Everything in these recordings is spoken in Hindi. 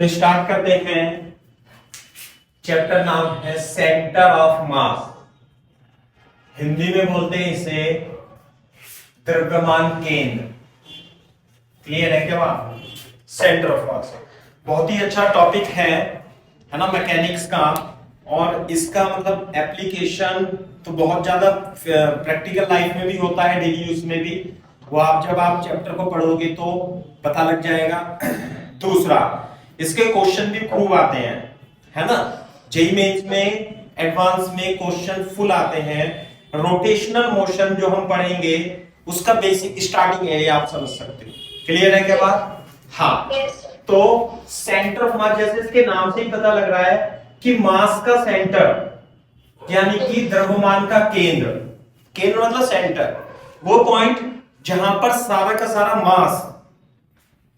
तो स्टार्ट करते हैं। चैप्टर नाम है सेंटर ऑफ मास। हिंदी में बोलते हैं इसे द्रव्यमान केंद्र। क्लियर है क्या बात? सेंटर ऑफ मास बहुत ही अच्छा टॉपिक है ना, मैकेनिक्स का। और इसका मतलब एप्लीकेशन तो बहुत ज्यादा प्रैक्टिकल लाइफ में भी होता है, डेली यूज में भी। वो जब आप चैप्टर को पढ़ोगे तो पता लग जाएगा। दूसरा, इसके क्वेश्चन भी खूब आते हैं, है ना। जेईई मेंस में एडवांस में क्वेश्चन फुल आते हैं। रोटेशनल मोशन जो हम पढ़ेंगे उसका बेसिक स्टार्टिंग है, ये आप समझ सकते हो। क्लियर है क्या बात? हाँ। तो सेंटर ऑफ मास, जैसे इसके नाम से ही पता लग रहा है कि मास का सेंटर यानी कि द्रव्यमान का केंद्र। केंद्र मतलब सेंटर, वो पॉइंट जहां पर सारा का सारा मास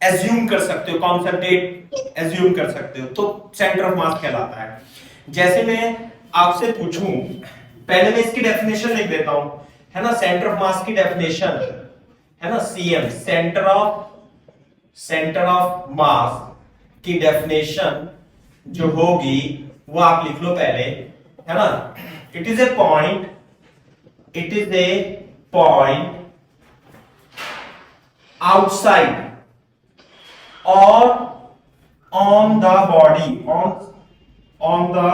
एज्यूम कर सकते हो, कॉन्सेंट्रेट एज्यूम कर सकते हो, तो सेंटर ऑफ मास कहलाता है। जैसे मैं आपसे पूछूं, पहले मैं इसकी डेफिनेशन लिख देता हूं, है ना। सेंटर ऑफ मास की डेफिनेशन है ना, सीएम, सेंटर ऑफ मास की डेफिनेशन जो होगी वो आप लिख लो पहले, है ना। It is a point outside or on the body, on the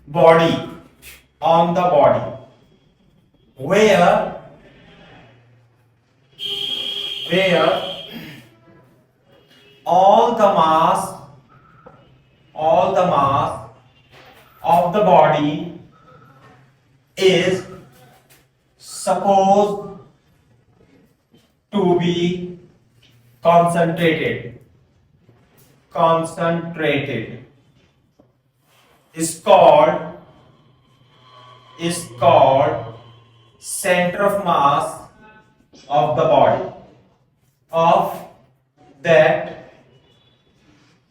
body where all the mass of the body is supposed to be concentrated is called center of mass of the body, of that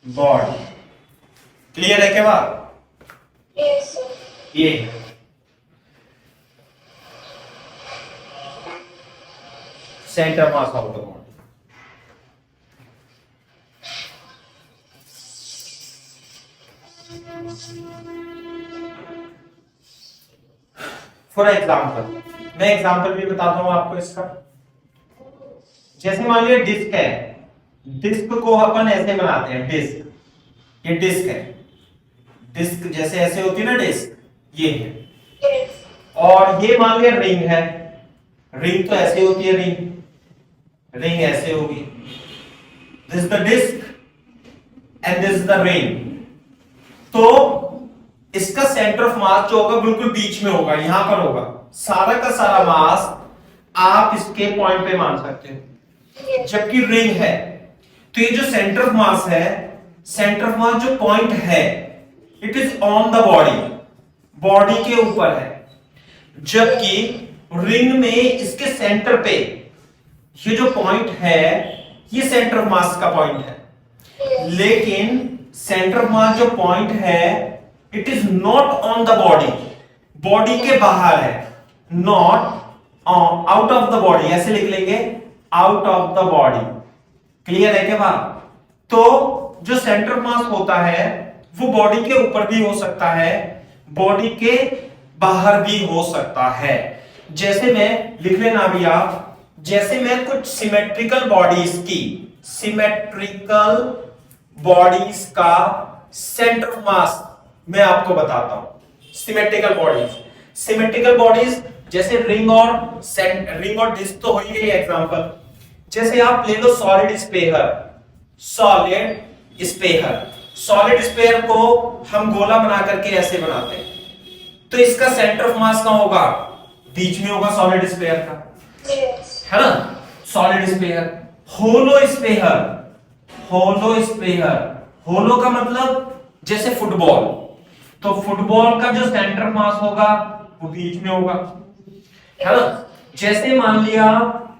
body. Clear है क्या बात? Yes, sir. ये centre mass of the body. For example, मैं एग्जाम्पल भी बताता हूं आपको इसका। जैसे मान लिया डिस्क है, डिस्क को अपन ऐसे बनाते हैं, डिस्क, ये डिस्क है। डिस्क जैसे ऐसे होती है ना, डिस्क ये है। Yes. और ये मान लिया रिंग है, रिंग तो ऐसे होती है, रिंग ऐसे होगी। This the disc and this the ring. तो इसका सेंटर ऑफ मास जो होगा बिल्कुल बीच में होगा, यहां पर होगा। सारा का सारा मास आप इसके पॉइंट पे मान सकते हो। जबकि रिंग है तो ये जो सेंटर ऑफ मास है, सेंटर ऑफ मास जो पॉइंट है, it is on the body के ऊपर है। जबकि रिंग में इसके सेंटर पे ये जो पॉइंट है, ये सेंटर ऑफ मास का पॉइंट है। लेकिन सेंटर ऑफ मास जो पॉइंट है, it is not on the body के बाहर है, not out of the body, ऐसे लिख लेंगे, out of the body. Clear है क्या बात? तो जो सेंटर ऑफ मास होता है वो बॉडी के ऊपर भी हो सकता है, बॉडी के बाहर भी हो सकता है। जैसे मैं लिख लेना अभी आप, जैसे मैं कुछ सिमेट्रिकल बॉडीज का सेंटर ऑफ मास मैं आपको बताता हूं। सिमेट्रिकल बॉडीज जैसे रिंग और डिस्क तो हो ही गई एग्जांपल। जैसे आप ले लो सॉलिड स्पेयर को हम गोला बना करके ऐसे बनाते हैं, तो इसका सेंटर ऑफ मास कहां होगा? बीच में होगा सॉलिड स्पेयर का, Yes. है ना। सॉलिड स्पेयर, होलो का मतलब जैसे फुटबॉल, तो फुटबॉल का जो सेंटर ऑफ मास होगा वो बीच में होगा, है ना। जैसे मान लिया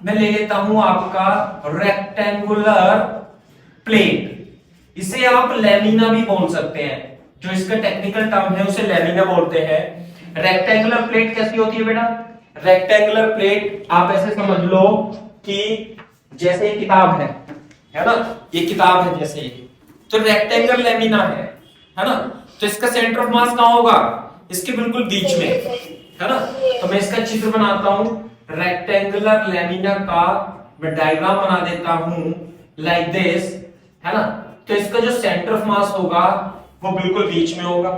मैं ले लेता हूं आपका रेक्टेंगुलर प्लेट, इसे आप लैमिना भी बोल सकते हैं, जो इसका टेक्निकल टर्म है उसे लैमिना बोलते हैं। रेक्टेंगुलर प्लेट कैसी होती है बेटा? रेक्टेंगुलर प्लेट आप ऐसे समझ लो कि जैसे किताब है ना, ये किताब है जैसे, तो रेक्टेंगल लेमिना है ना, तो इसका सेंटर ऑफ मास कहां होगा, इसके बिल्कुल बीच में, है ना। तो मैं इसका चित्र बनाता हूं, रेक्टेंगुलर लेमिना का मैं डायग्राम बना देता हूं लाइक दिस, है ना। तो इसका जो सेंटर ऑफ मास होगा वो बिल्कुल बीच में होगा,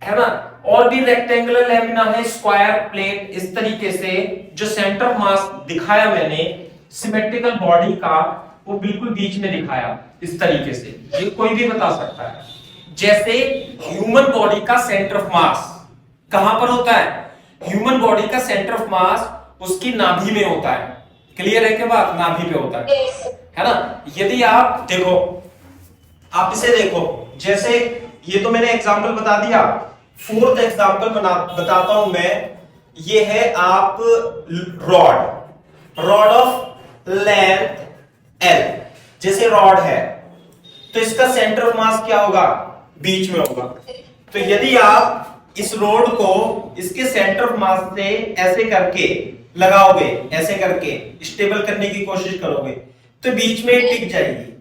है ना। और भी रेक्टेंगुलर लेमिना है, स्क्वायर प्लेट, इस तरीके से जो सेंटर ऑफ मास दिखाया मैंने सिमेट्रिकल बॉडी का, वो बिल्कुल बीच में दिखाया इस तरीके से, ये कोई भी बता सकता है। जैसे ह्यूमन बॉडी का सेंटर ऑफ मास कहां पर होता है, ह्यूमन बॉडी का सेंटर ऑफ मास उसकी नाभि में होता है, क्लियर है क्या बात, नाभि पे होता है ना। यदि आप देखो, आप इसे देखो, जैसे ये तो मैंने एग्जांपल बता दिया, फोर्थ एग्जांपल बताता हूं मैं, ये है आप रॉड ऑफ लेंथ एल, जैसे रॉड है तो इसका सेंटर ऑफ मास क्या होगा, बीच में होगा। तो यदि आप इस रोड को इसके सेंटर ऑफ मास से ऐसे करके लगाओगे, ऐसे करके स्टेबल करने की कोशिश करोगे तो बीच में टिक जाएगी,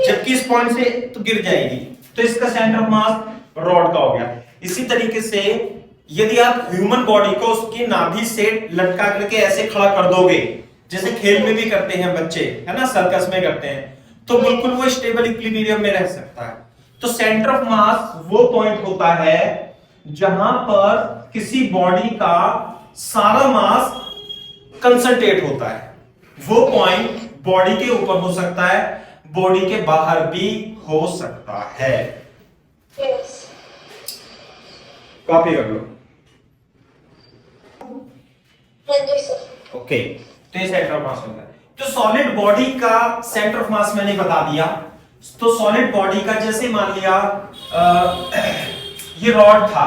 जबकि इस पॉइंट से तो गिर जाएगी, तो इसका सेंटर ऑफ मास रॉड का हो गया। इसी तरीके से यदि आप ह्यूमन बॉडी को उसकी नाभि से लटका करके ऐसे खड़ा कर दोगे, जैसे खेल में भी करते हैं बच्चे, है ना, सर्कस में करते हैं, तो बिल्कुल वो स्टेबल इक्विलिब्रियम में रह सकता है। तो सेंटर ऑफ मास वो पॉइंट होता है जहां पर किसी बॉडी का सारा मास कंसंट्रेट होता है। वो पॉइंट बॉडी के ऊपर हो सकता है, बॉडी के बाहर भी हो सकता है। Yes. कॉपी कर लो। हाँ जी सर। ओके, तो ये सेंटर ऑफ मास होता है। तो सॉलिड बॉडी का सेंटर ऑफ मास मैंने बता दिया। तो सॉलिड बॉडी का जैसे मान लिया ये रॉड था,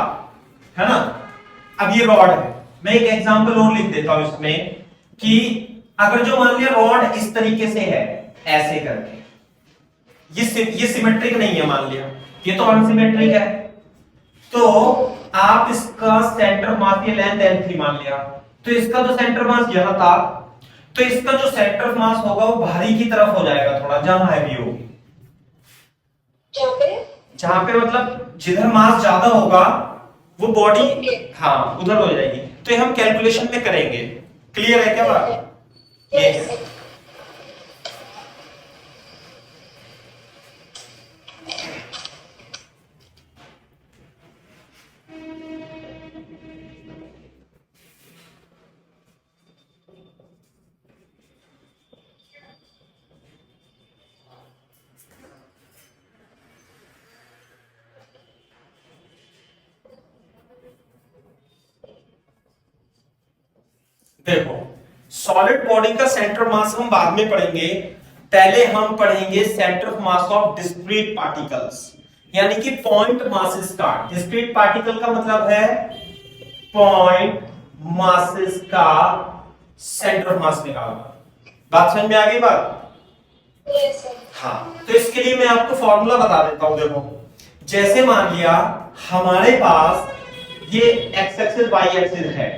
है ना, अब ये रॉड है, मैं एक एग्जांपल और लिख देता हूं इसमें कि अगर जो मान लिया रॉड इस तरीके से है, ऐसे करके, ये सिमेट्रिक नहीं है, मान लिया ये तो अनसिमेट्रिक है, तो आप इसका सेंटर मास, ये लेंथ L3 मान लिया, तो इसका जो सेंटर मास यहां था, तो इसका जो सेंटर मास होगा वो बाहरी की तरफ हो जाएगा थोड़ा, जहां हैवी होगी, जहां पे मतलब जिधर मास ज्यादा होगा वो बॉडी हाँ उधर हो जाएगी। तो ये हम कैलकुलेशन में करेंगे, क्लियर है क्या बात, Yes. देखो सॉलिड बॉडी का सेंटर मास हम बाद में पढ़ेंगे, पहले हम पढ़ेंगे centre of mass of discrete particles, यानी कि पॉइंट मासेस का। डिस्क्रीट पार्टिकल का मतलब है पॉइंट मासेस का सेंटर ऑफ मास निकालना। बात समझ में आ गई बात, Yes, sir. हाँ। तो इसके लिए मैं आपको फॉर्मूला बता देता हूं। देखो जैसे मान लिया हमारे पास ये एक्स एक्सिस वाई एक्सिस है,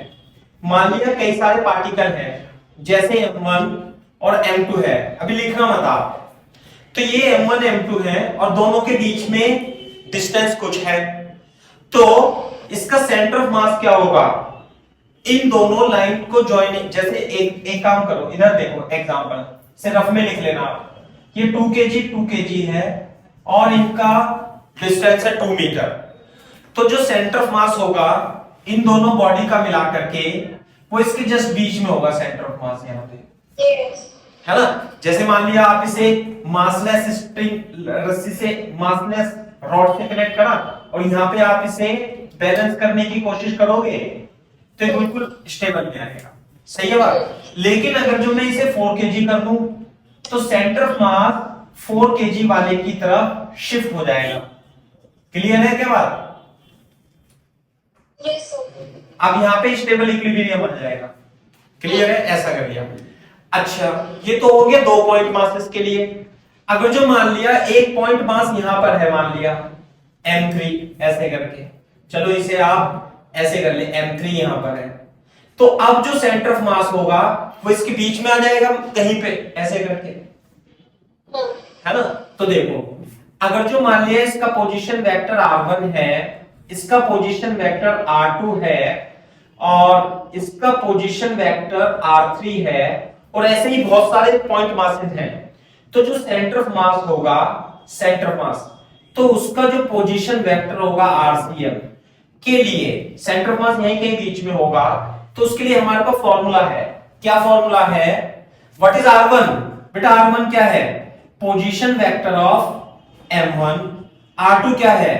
मान लिया कई सारे पार्टिकल हैं, जैसे M1 और M2 है, अभी लिखना मत आप, तो ये M1 M2 है और दोनों के बीच में डिस्टेंस कुछ है, तो इसका सेंटर ऑफ मास क्या होगा, इन दोनों लाइन को ज्वाइन, जैसे एक काम करो, इधर देखो एग्जांपल से रफ में लिख लेना आप, ये 2 kg है और इनका डिस्टेंस है 2 मीटर, तो जो सेंटर ऑफ मास होगा इन दोनों बॉडी का मिला करके वो इसके जस्ट बीच में होगा सेंटर ऑफ मास, यहाँ पे, Yes. है ना। जैसे मान लिया आप इसे मासलेस स्ट्रिंग रस्सी से, मासलेस रॉड से कनेक्ट करा और यहाँ पे आप इसे बैलेंस करने की कोशिश करोगे तो ये बिल्कुल स्टेबल में आएगा, सही है बात। लेकिन अगर जो मैं इसे 4 kg कर दूं तो सेंटर ऑफ मास 4 kg वाले की तरफ शिफ्ट हो जाएगा, क्लियर है क्या बात। Yes, sir. अब यहाँ पे स्टेबल इक्विलिब्रियम बन जाएगा, क्लियर है, ऐसा कर लिया। अच्छा ये तो हो गया 2 पॉइंट मासेस के लिए। अगर जो मान लिया एक पॉइंट मास यहां पर है, मान लिया M3, ऐसे करके, चलो इसे आप ऐसे कर ले, M3 यहां पर है, तो अब जो सेंटर ऑफ मास होगा वो इसके बीच में आ जाएगा कहीं पे, ऐसे करके, हाँ. है ना। तो देखो अगर जो मान लिया इसका पोजीशन वेक्टर r1 है, इसका पोजीशन वेक्टर r2 है और इसका पोजीशन वेक्टर r3 है और ऐसे ही बहुत सारे पॉइंट मासेस हैं, तो जो सेंटर ऑफ मास होगा, सेंटर ऑफ मास, तो उसका जो पोजीशन वेक्टर होगा RCM के लिए, सेंटर ऑफ मास यहीं कहीं बीच में होगा, तो उसके लिए हमारे पास फॉर्मूला है। क्या फॉर्मूला है? What is R1? बेटा R1 क्या है? Position vector of M1। R2 क्या है?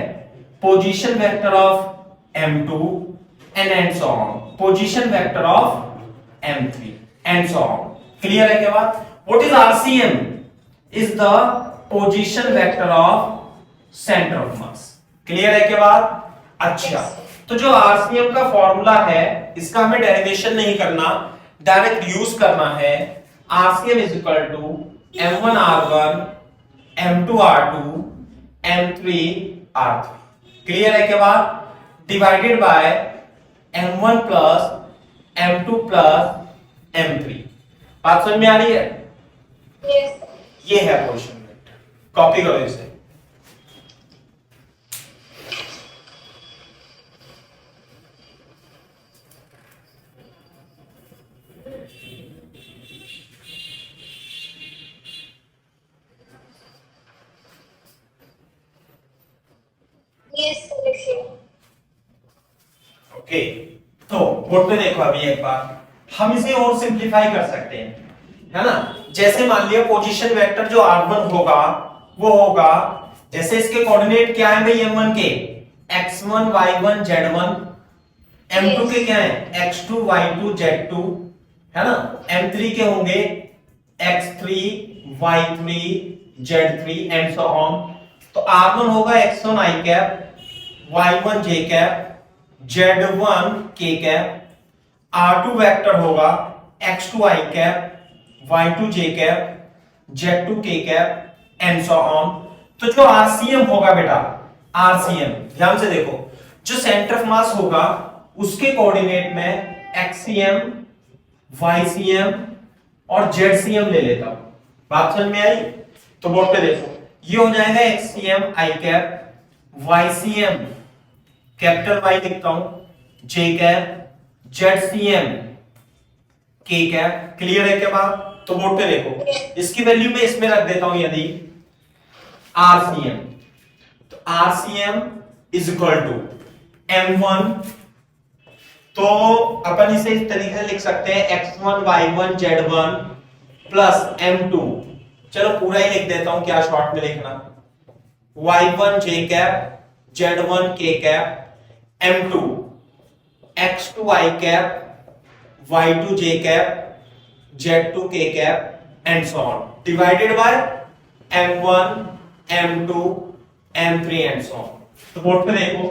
Position vector of M2 and so on, position vector of M3 and so on. Clear है क्या बात? What is RCM? Is the position vector of centre of mass. Clear है क्या बात? अच्छा, तो जो RCM का फॉर्मूला है, इसका हमें डेरिवेशन नहीं करना, डायरेक्ट यूज करना है। RCM is equal to M1 R1 M2 R2 M3 R3। Clear है क्या बात? Divided by M1 plus M2 plus M3। बात समझ में आ रही है? Yes, sir. ये है पोजीशन वेक्टर, कॉपी करो इसे। Yes, sir. लिखिए। ओके, तो बोर्ड पे देखो अभी एक बार, हम इसे और सिंपलीफाई कर सकते हैं, है ना? जैसे मान लिया पोजीशन वेक्टर जो R1 होगा वो होगा, जैसे इसके कोऑर्डिनेट क्या है भाई M1 के, x1 y1 z1, M2 के क्या है x2 y2 z2, है ना? M3 के होंगे x3 y3 z3 and so on. तो R1 होगा x1 i cap, y1 j cap, z1 k cap, R2 vector होगा x2 i cap, y2 j cap, z2 k cap and so on. तो जो RCM होगा बेटा, RCM ध्यान से देखो, जो सेंटर ऑफ मास होगा उसके कोऑर्डिनेट में XCM, YCM और ZCM ले लेता हूं। बात समझ में आई? तो बोर्ड पे देखो, ये हो जाएगा XCM i cap, YCM capital Y लिखता हूं j cap, ZCM k cap. Clear है क्या बात? तो बोर्ड पे देखो, इसकी वैल्यू मैं इसमें रख देता हूं यदि RCM, तो RCM is equal to M1, तो अपन इसे इस तरीके से लिख सकते हैं x1 y1 z1 plus M2, चलो पूरा ही लिख देता हूं, क्या शॉर्ट में लिखना, y1 j cap, z1 k cap, M2 x2 i cap, y2 j cap, z2 k cap and so on, divided by M1 M2 M3 and so on. तो बोर्ड पे देखो,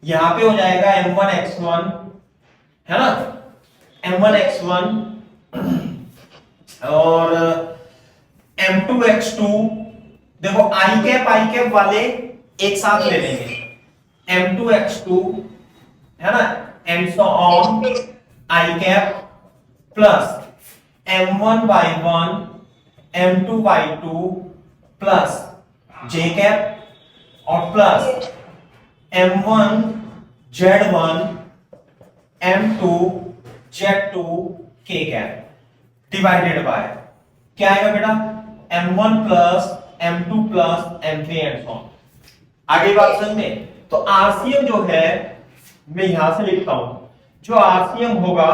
यहां पे हो जाएगा M1 x1, है ना, M1 x1 और M2 x2, देखो i कैप वाले एक साथ ले लेंगे, M2 x2, है ना, and so on i cap plus M1 y1 M2 y2 plus j cap और plus M1 z1 M2 z2 k cap divided by क्या आएगा बेटा, M1 plus M2 plus M3 and so on. आगे बात समझ में? तो RCM जो है मैं यहां से लिखता हूं, जो RCM होगा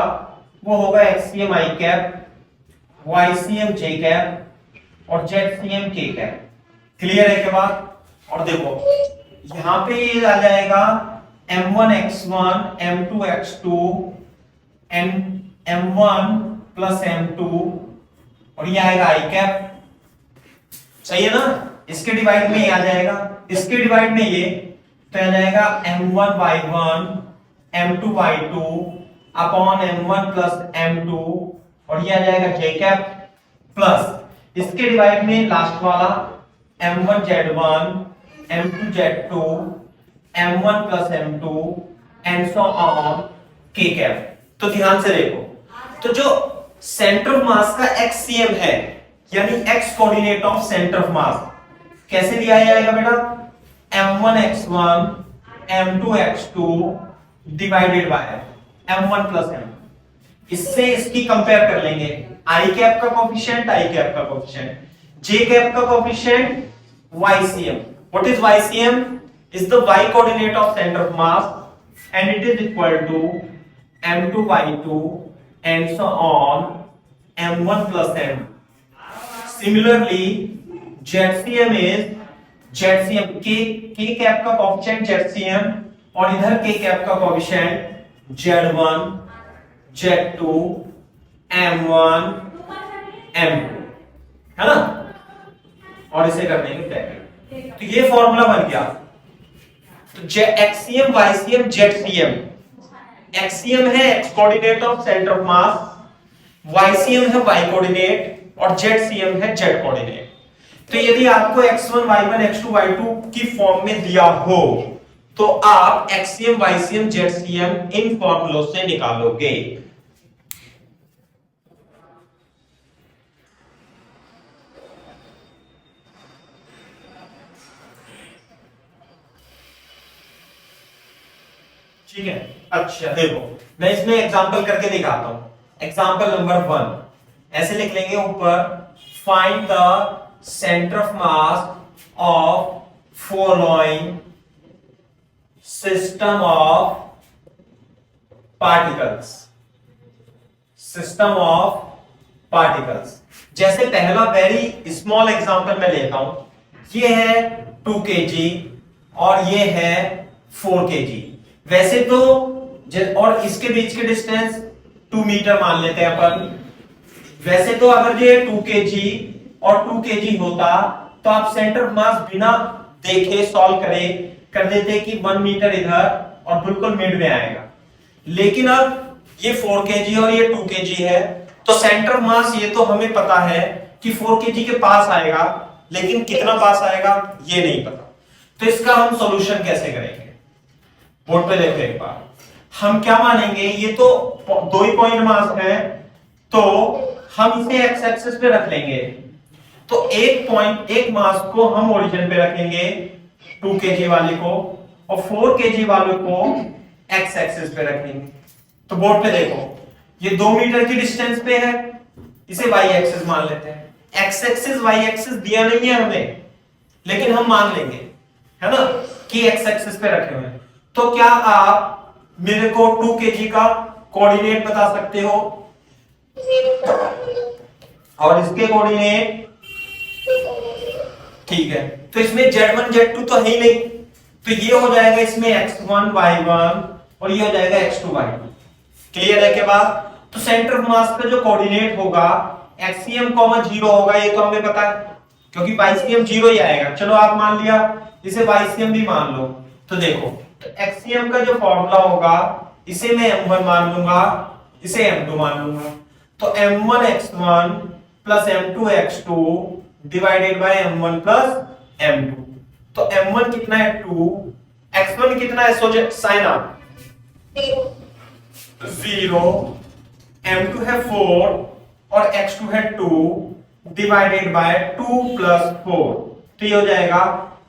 वो होगा XCM i cap, YCM j cap और ZCM k कैप। क्लियर है क्या बात? और देखो यहां पे ये आ जाएगा M1 x1 M2 x2 M1 plus M2 और ये आएगा i कैप, सही है ना? इसके डिवाइड में ये आ जाएगा, इसके डिवाइड में ये, तो आ जाएगा M1 y1 M2 y2 upon M1 plus M2 और ये आ जाएगा j कैप प्लस इसके डिवाइड में लास्ट वाला M1 z1 M2 z2 M1 plus M2 and so on k cap. तो ध्यान से देखो, तो जो सेंटर ऑफ मास का XCM है, यानी x coordinate of centre of मास, कैसे दिया जाएगा बेटा, m1x1 m2x2 divided by m1 plus m। इससे इसकी कंपेयर कर लेंगे, आई कैप का कोफिशिएंट, आई कैप का कोफिशिएंट, जे कैप का coefficient, YCM। What is YCM? Is the y coordinate of centre of mass and it is equal to m2y2 and so on m1 plus m। Similarly ZCM is ZCM k cap का कोफिशिएंट ZCM और इधर k कैप का coefficient Z1 Z2 M1 M2 है ना, और इसे कर देंगे ब्रैकेट। तो ये फॉर्मूला बन गया। तो XCM YCM ZCM, XCM है x coordinate of centre of mass, YCM है y कोऑर्डिनेट और ZCM है z कोऑर्डिनेट। तो यदि आपको x1 y1 x2 y2 की फॉर्म में दिया हो तो आप XCM YCM ZCM इन फॉर्मूलों से निकालोगे। ठीक है, अच्छा देखो मैं इसमें एग्जांपल करके दिखाता हूं। एग्जांपल नंबर 1 ऐसे लिख लेंगे ऊपर, find the centre of mass of following system of particles. System of particles, जैसे पहला वेरी स्मॉल एग्जांपल मैं लेता हूं, ये है 2 kg और ये है 4 kg। वैसे तो और इसके बीच के डिस्टेंस 2 मीटर मान लेते हैं अपन। वैसे तो अगर ये 2 kg और 2 kg होता तो आप सेंटर ऑफ मास बिना देखे सॉल्व कर देते कि 1 मीटर इधर और बिल्कुल मिड में आएगा। लेकिन अब ये 4 kg और ये 2 kg है, तो सेंटर ऑफ मास ये तो हमें पता है कि 4 kg के पास आएगा, लेकिन कितना पास आएगा ये नहीं पता। तो इसका हम सॉल्यूशन कैसे करेंगे? बोर्ड पे देखो एक बार, हम क्या मानेंगे, ये तो 2 ही पॉइंट मास है तो हम इसे एक्स एक्सिस पे रख लेंगे। तो एक मास को हम ओरिजिन पे रखेंगे 2 kg वाले को, और 4 kg वाले को एक्स एक्सिस पे रखेंगे। तो बोर्ड पे देखो ये 2 मीटर की डिस्टेंस पे है, इसे वाई एक्सिस मान लेते हैं। एक्स एक्सिस वाई एक्सिस दिया नहीं है हमें, लेकिन हम मान लेंगे है ना कि एक्स एक्सिस पे रखे हुए हैं। तो क्या आप मेरे को 2 kg का कोऑर्डिनेट बता सकते हो? और इसके कोऑर्डिनेट ठीक है, तो इसमें Z1 Z2 तो है ही नहीं, तो ये हो जाएगा इसमें x1 y1 और ये हो जाएगा x2 y2। क्लियर है के बाद? तो सेंटर ऑफ मास का जो कोऑर्डिनेट होगा XCM 0 होगा, ये तो हमें पता है क्योंकि YCM 0 ही आएगा। चलो आप मान लिया, इसे YCM भी मान लो। तो देखो तो XCM का जो फॉर्मूला होगा इसे मैं m1 मान लूंगा, इसे m2 मान लूंगा। तो m1x1 plus m2x2 divided by m1 plus m2। तो m1 कितना है 2, x1 कितना है, सोचे साइन आप 0, m2 है 4 और x2 है 2 डिवाइडेड बाय 2 प्लस 4। तो ये हो जाएगा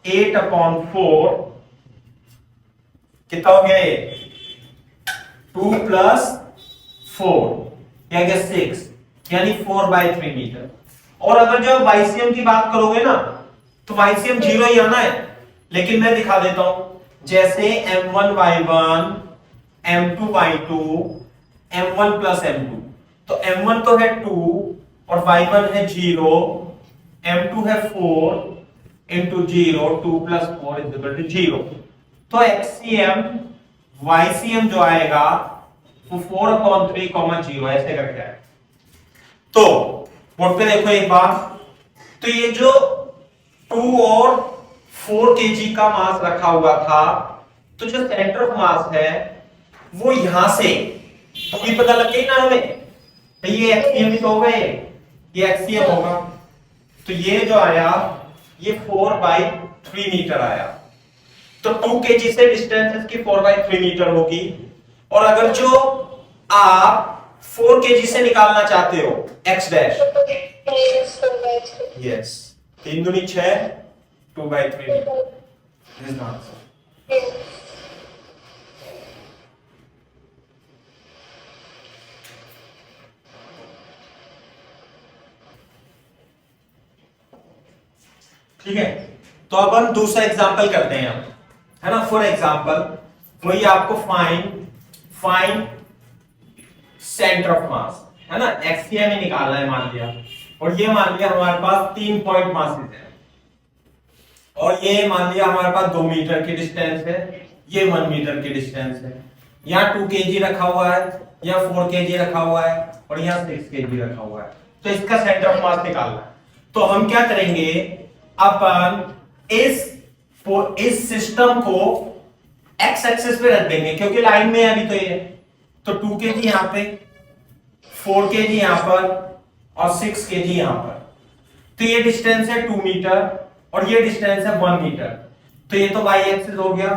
8/4, कितना हो गया ये 2 प्लस 4 या 6, यानी 4/3 मीटर। और अगर जो YCM की बात करोगे ना तो YCM 0 ही आना है, लेकिन मैं दिखा देता हूं, जैसे m1 y1 m2 y2 m1 plus m2। तो m1 तो है 2 और y1 है 0, m2 है 4 into 0, 2 plus 4 is equal to 0। तो XCM YCM जो आएगा वो 4/3, 0 ऐसे करके आएगा। तो बोर्ड पे देखो एक बार, तो ये जो 2 और 4 kg का मास रखा हुआ था, तो जो सेंटर ऑफ मास है वो यहां से, तो ये पता लग गई ना हमें, तो ये XCM ही तो होगा, ये XCM होगा। तो ये जो आया ये 4/3 मीटर आया। तो 2 kg से डिस्टेंस इसकी 4/3 मीटर होगी। और अगर जो आप 4 kg से निकालना चाहते हो x डैश, यस 3 दूनी 6, 2/3 मीटर। This is answer. ठीक है, तो अब हम दूसरा एग्जांपल करते हैं हम, है ना। फॉर एग्जांपल वही आपको फाइंड सेंटर ऑफ मास, है ना, एक्ससीएम ही निकालना है मान लिया, और ये मान लिया हमारे पास 3 पॉइंट मासेस है, और ये मान लिया हमारे पास 2 मीटर की डिस्टेंस है, ये 1 मीटर की डिस्टेंस है, यहाँ 2 kg रखा हुआ है, यहाँ 4 kg रखा हुआ है, और यहाँ 6 kg रखा हुआ है। तो इसका सेंटर ऑफ मास निकालना है। तो हम क्या करेंगे, अपन इस सिस्टम को एक्स एक्सिस पे रख देंगे, क्योंकि लाइन में है अभी तो ये। तो 2 kg यहाँ पे, 4 kg यहाँ पर, और 6 kg यहाँ पर। तो ये डिस्टेंस है 2 मीटर, और ये डिस्टेंस है 1 मीटर। तो ये तो y एक्सिस हो गया।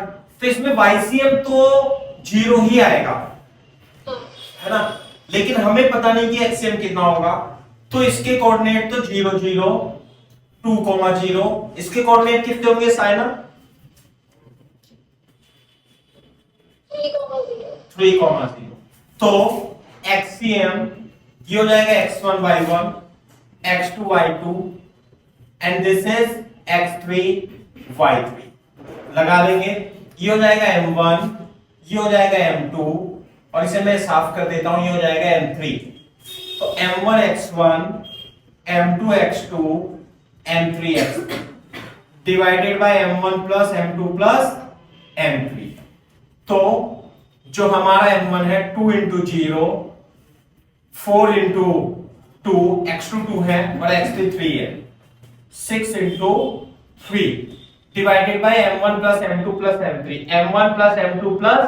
तो इसमें YCM तो 0 ही आएगा, है ना, लेकिन हमें पता नहीं कि XCM कितना होगा। तो इसके कोऑर्डिनेट तो 0 0 2, 0। इसके कोऑर्डिनेट कितने होंगे साइना? 3, 0। तो XCM ये हो जाएगा x1 y1, x2 y2, and this is x3 y3। लगा लेंगे, ये हो जाएगा m1, ये हो जाएगा m2, और इसे मैं साफ कर देता हूं, ये हो जाएगा m3। तो m1 x1, m2 x2, m3 x3 divided by m1 plus m2 plus m3। तो जो हमारा m1 है 2 into 0, 4 into 2, x2 2 है और x3 3 है, 6 into 3 divided by m1 plus m2 plus m3, m1 plus m2 plus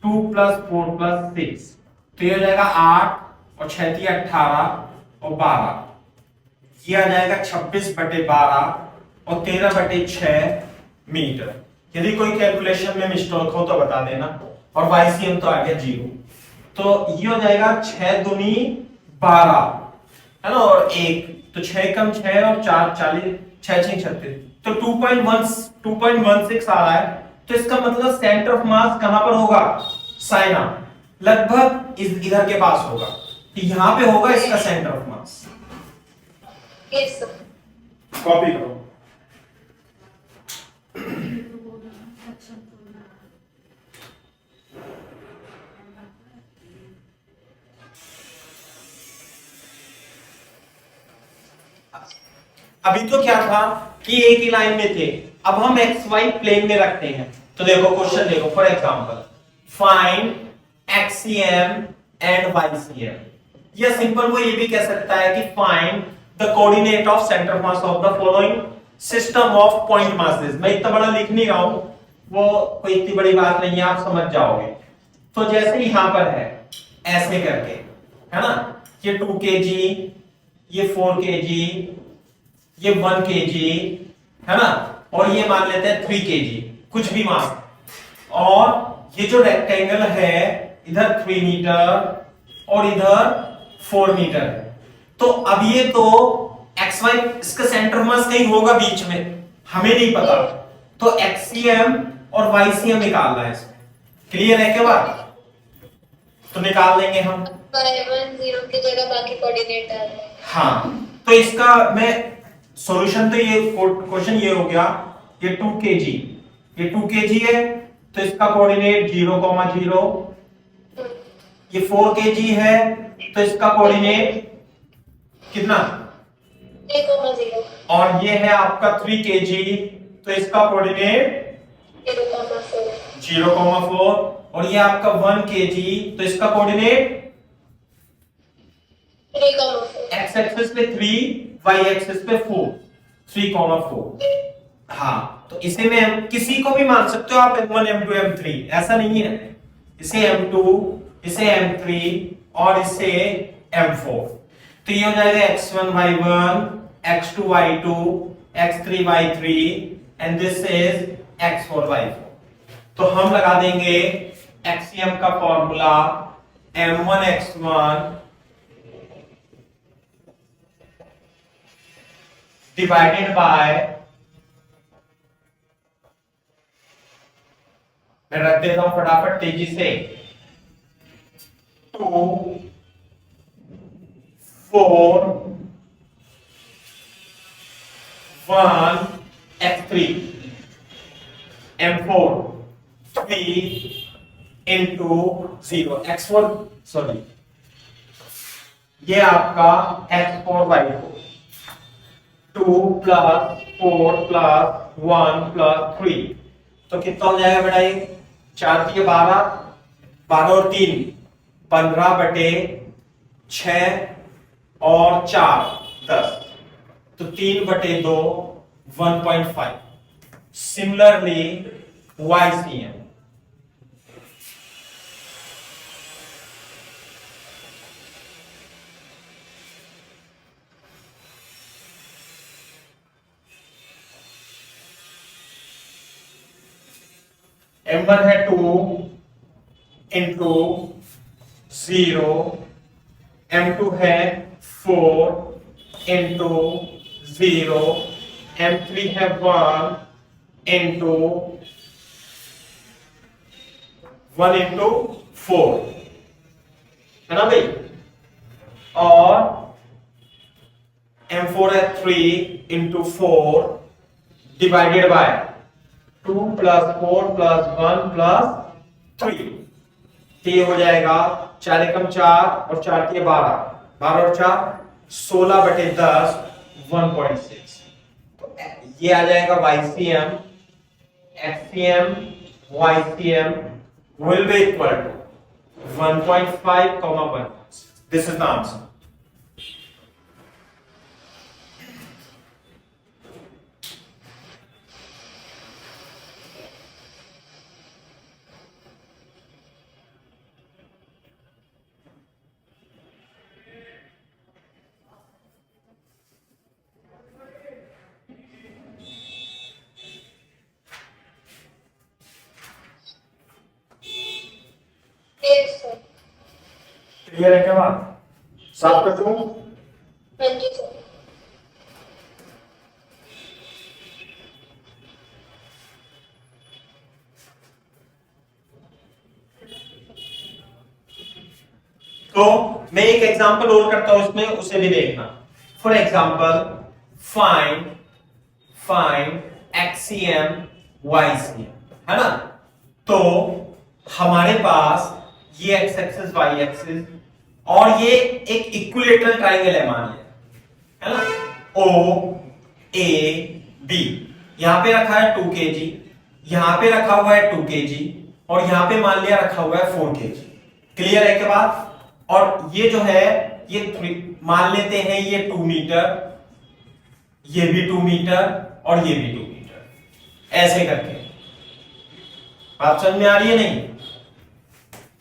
2 plus 4 plus 6। तो ये हो जाएगा 8 और 6 × 18 और 12, ये आ जाएगा 26/12 और 13/6 मीटर। यदि कोई कैलकुलेशन में मिस्टेक हो तो बता देना। और YCM तो आ गया 0। तो ये हो जाएगा 6 दूनी 12, है ना, और 1, तो 6 कम 6 और 4 40, 6 6 36, तो 2.16 आ रहा है। तो इसका मतलब सेंटर ऑफ मास कहां पर होगा साइना? लगभग इधर के पास होगा, तो यहां पे होगा इसका centre of mass. Yes sir. Copy करो। अभी तो क्या था कि एक ही लाइन में थे, अब हम एक्स वाई प्लेन में रखते हैं। तो देखो क्वेश्चन देखो, for example find एक्ससीएम and YCM, या सिंपल वो ये भी कह सकता है कि find the coordinate of centre mass of the following system of point masses. मैं इतना बड़ा लिख नहीं रहा हूं, वो कोई इतनी बड़ी बात नहीं है, आप समझ जाओगे। तो जैसे यहां पर है ऐसे करके, है ना, ये 2 kg, ये 4 kg, ये 1 kg, है ना, और ये मान लेते हैं 3 kg, कुछ भी मान। और ये जो रेक्टेंगल है इधर 3 मीटर और इधर 4 मीटर है। तो अब ये तो एक्स वाई, इसका सेंटर मास कहीं होगा बीच में, हमें नहीं पता। तो एक्ससीएम और वाईसीएम निकालना है इसमें। क्लियर है क्या बात? तो निकाल लेंगे हम। y1 0 की जगह बाकी कोऑर्डिनेट डाल दें। हाँ, तो इसका मैं सॉल्यूशन, तो ये क्वेश्चन ये हो गया, ये 2 kg, ये 2 kg है, तो इसका कोऑर्डिनेट 0, 0। ये 4 kg है, तो इसका कोऑर्डिनेट कितना? 3,0। और ये है आपका 3 kg, तो इसका कोऑर्डिनेट 0,4। 0,4। और ये आपका 1 kg, तो इसका कोऑर्डिनेट 3,4। एक्स एक्सिस पे 3, वाई एक्सिस पे 4, 3,4। हाँ, तो इसे में किसी को भी मान सकते हो आप, m1 m2 m3, ऐसा नहीं है। इसे m2, इसे m3 और इसे m4। तो ये हो जाएगा x1 y1, x2 y2, x3 y3 and this is x4 y4। तो हम लगा देंगे एक्ससीएम का formula m1 x1 divided by मैं रख देता हूं फटाफट तेजी से। 2 4 1 x3 m4 3 into 0 x4 sorry ये आपका x4 y4 2 plus 4 plus 1 plus 3 तो कितना हो जाएगा बेटा ये 4 3 12 12 और 3 15 बटे 6 और 4 10 तो 3 बटे 2 1.5 सिमिलरली YCM M1 है 2 इंटू 0 M2 है 4 इंटू 0 M3 है 1 इंटू 1 इंटू 4 है ना भाई और M4 है 3 into 4 divided by 2 plus 4 plus 1 plus 3 तो ये हो जाएगा 4 एकम 4 और 4 3 12 12 और 4 16 बटे 10 1.6 तो ये आ जाएगा YCM XCM YCM will be equal to 1.5 comma 1. This is the answer. Yes, sir. Clear है क्या बात साफ कर दूं हाँ जी सर। तो मैं एक एग्जांपल और करता हूं इसमें उसे भी देखना for example find XCM YCM है ना तो हमारे पास ये x एक्सिस y एक्सिस और ये एक इक्विलेटरल ट्रायंगल है मान लिया है ना O A B यहां पे रखा है 2 kg यहां पे रखा हुआ है 2 kg और यहां पे मान लिया रखा हुआ है 4 kg क्लियर है क्या बात और ये जो है ये 3 मान लेते हैं ये 2 मीटर ये भी 2 मीटर और ये भी 2 मीटर ऐसे करके बात समझ में आ रही है नहीं